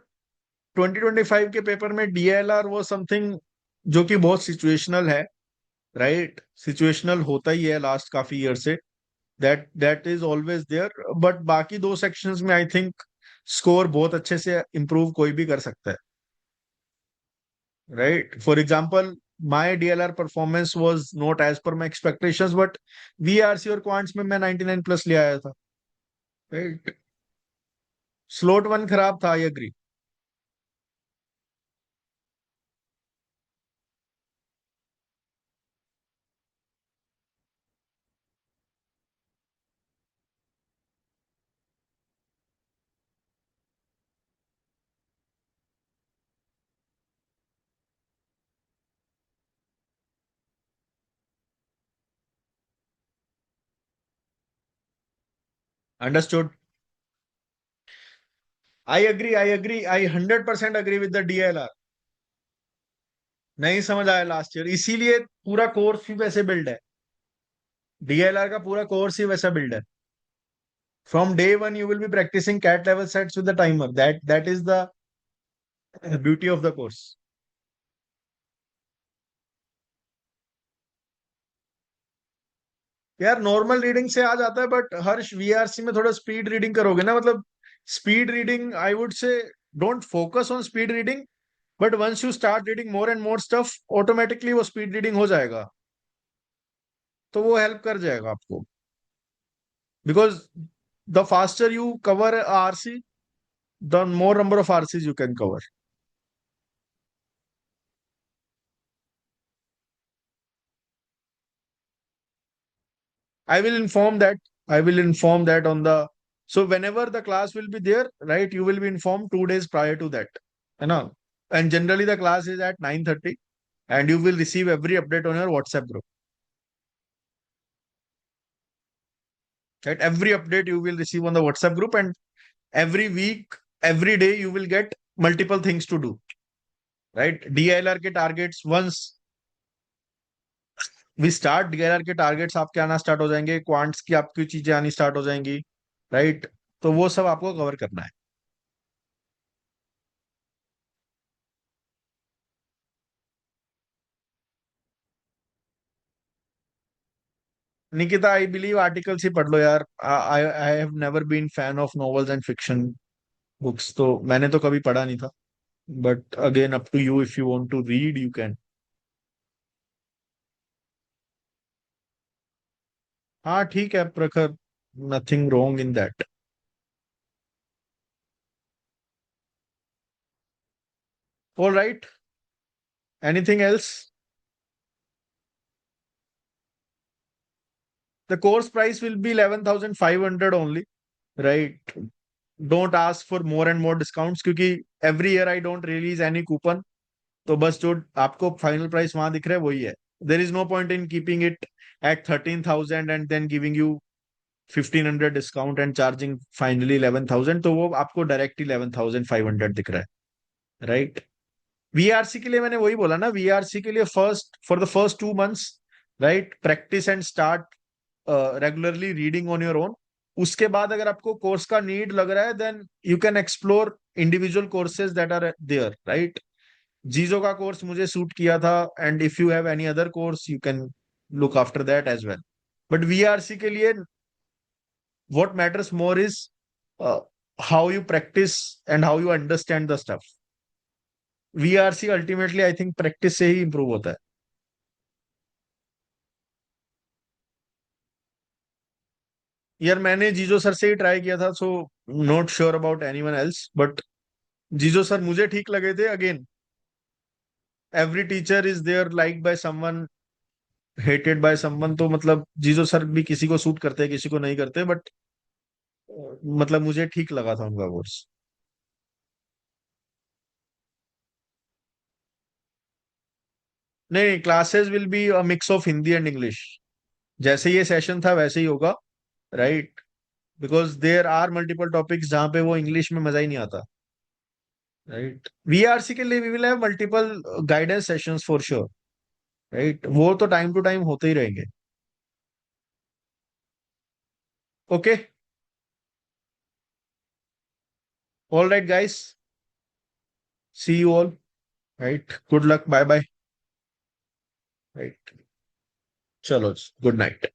2025 के paper में DLR वो something जो कि बहुत सिचुएशनल है, राइट? सिचुएशनल होता ही है लास्ट काफी ईयर से, that is always there. But बाकी दो सेक्शंस में आई थिंक स्कोर बहुत अच्छे से इंप्रूव कोई भी कर सकता है, right? For example, my DLR performance was not as per my expectations, but VRC और क्वांट्स में मैं 99 प्लस ले आया था, राइट? स्लोट वन खराब था, I agree. Understood. I 100% agree with the DLR. नहीं समझ आया लास्ट ईयर, इसीलिए पूरा कोर्स ही वैसे बिल्ड है। डीएलआर का पूरा कोर्स ही वैसा बिल्ड है। From day one you will be practicing CAT level sets with the timer, that is the beauty of the course. यार नॉर्मल रीडिंग से आ जाता है, बट हर्ष वीआरसी में थोड़ा स्पीड रीडिंग करोगे ना, मतलब speed reading I would say don't focus on speed reading, but once you start reading more and more stuff, automatically वो स्पीड रीडिंग हो जाएगा, तो वो हेल्प कर जाएगा आपको। Because the faster you cover RC, the more number of RCs you can cover. I will inform that. I will inform that on the. So whenever the class will be there, right, you will be informed 2 days prior to that. You know, and generally the class is at 9:30, and you will receive every update on your WhatsApp group. Right, every update you will receive on the WhatsApp group, and every week, every day you will get multiple things to do. Right, DILR के targets once we start, DLR के targets आपके आना start हो जाएंगे, quants की आपकी चीजें आनी स्टार्ट हो जाएंगी, राइट? तो वो सब आपको कवर करना है। निकिता, आई बिलीव आर्टिकल्स ही पढ़ लो यार। I I have never been fan of novels and fiction books, तो मैंने तो कभी पढ़ा नहीं था। But again up to you, if you want to read you can. हाँ ठीक है Prakhar, nothing wrong in that. All right, anything else? The course price will be 11,500 only, right? Don't ask for more and more discounts, क्योंकि every year I don't release any coupon. तो बस जो आपको final price वहां दिख रहा है वही है। There is no point in keeping it at 13,000 and then giving you 1,500 discount and charging finally 11,000, तो वो आपको डायरेक्ट 11,500 दिख रहा है, राइट? वीआरसी के लिए मैंने वही बोला ना, वीआरसी के लिए first for the first 2 months, right, practice and start regularly reading on your own. उसके बाद अगर आपको कोर्स का नीड लग रहा है, then you can explore individual courses that are there, right? Jijo का कोर्स मुझे सूट किया था, and if you have any other course you can look after that as well. But VRC के लिए what matters more is how you practice and how you understand the stuff. VRC ultimately I think practice से ही improve होता है। यार मैंने जीजो sir से ही try किया था, so not sure about anyone else, but Jijo sir मुझे ठीक लगे थे। Again, every teacher is there like by someone, hated by someone, तो मतलब जीजो सर भी किसी को सूट करते हैं किसी को नहीं करते, बट मतलब मुझे ठीक लगा था उनका कोर्स। नहीं, classes will be a mix of Hindi and English. जैसे ये सेशन था वैसे ही होगा, right? Because there are multiple topics जहां पे वो इंग्लिश में मजा ही नहीं आता, राइट? वीआरसी के लिए we will have multiple guidance sessions for sure, right? वो तो टाइम टू टाइम होते ही रहेंगे। Okay, all right guys, See you all. Right. Good luck. Bye bye. Right. Chalo. Good night.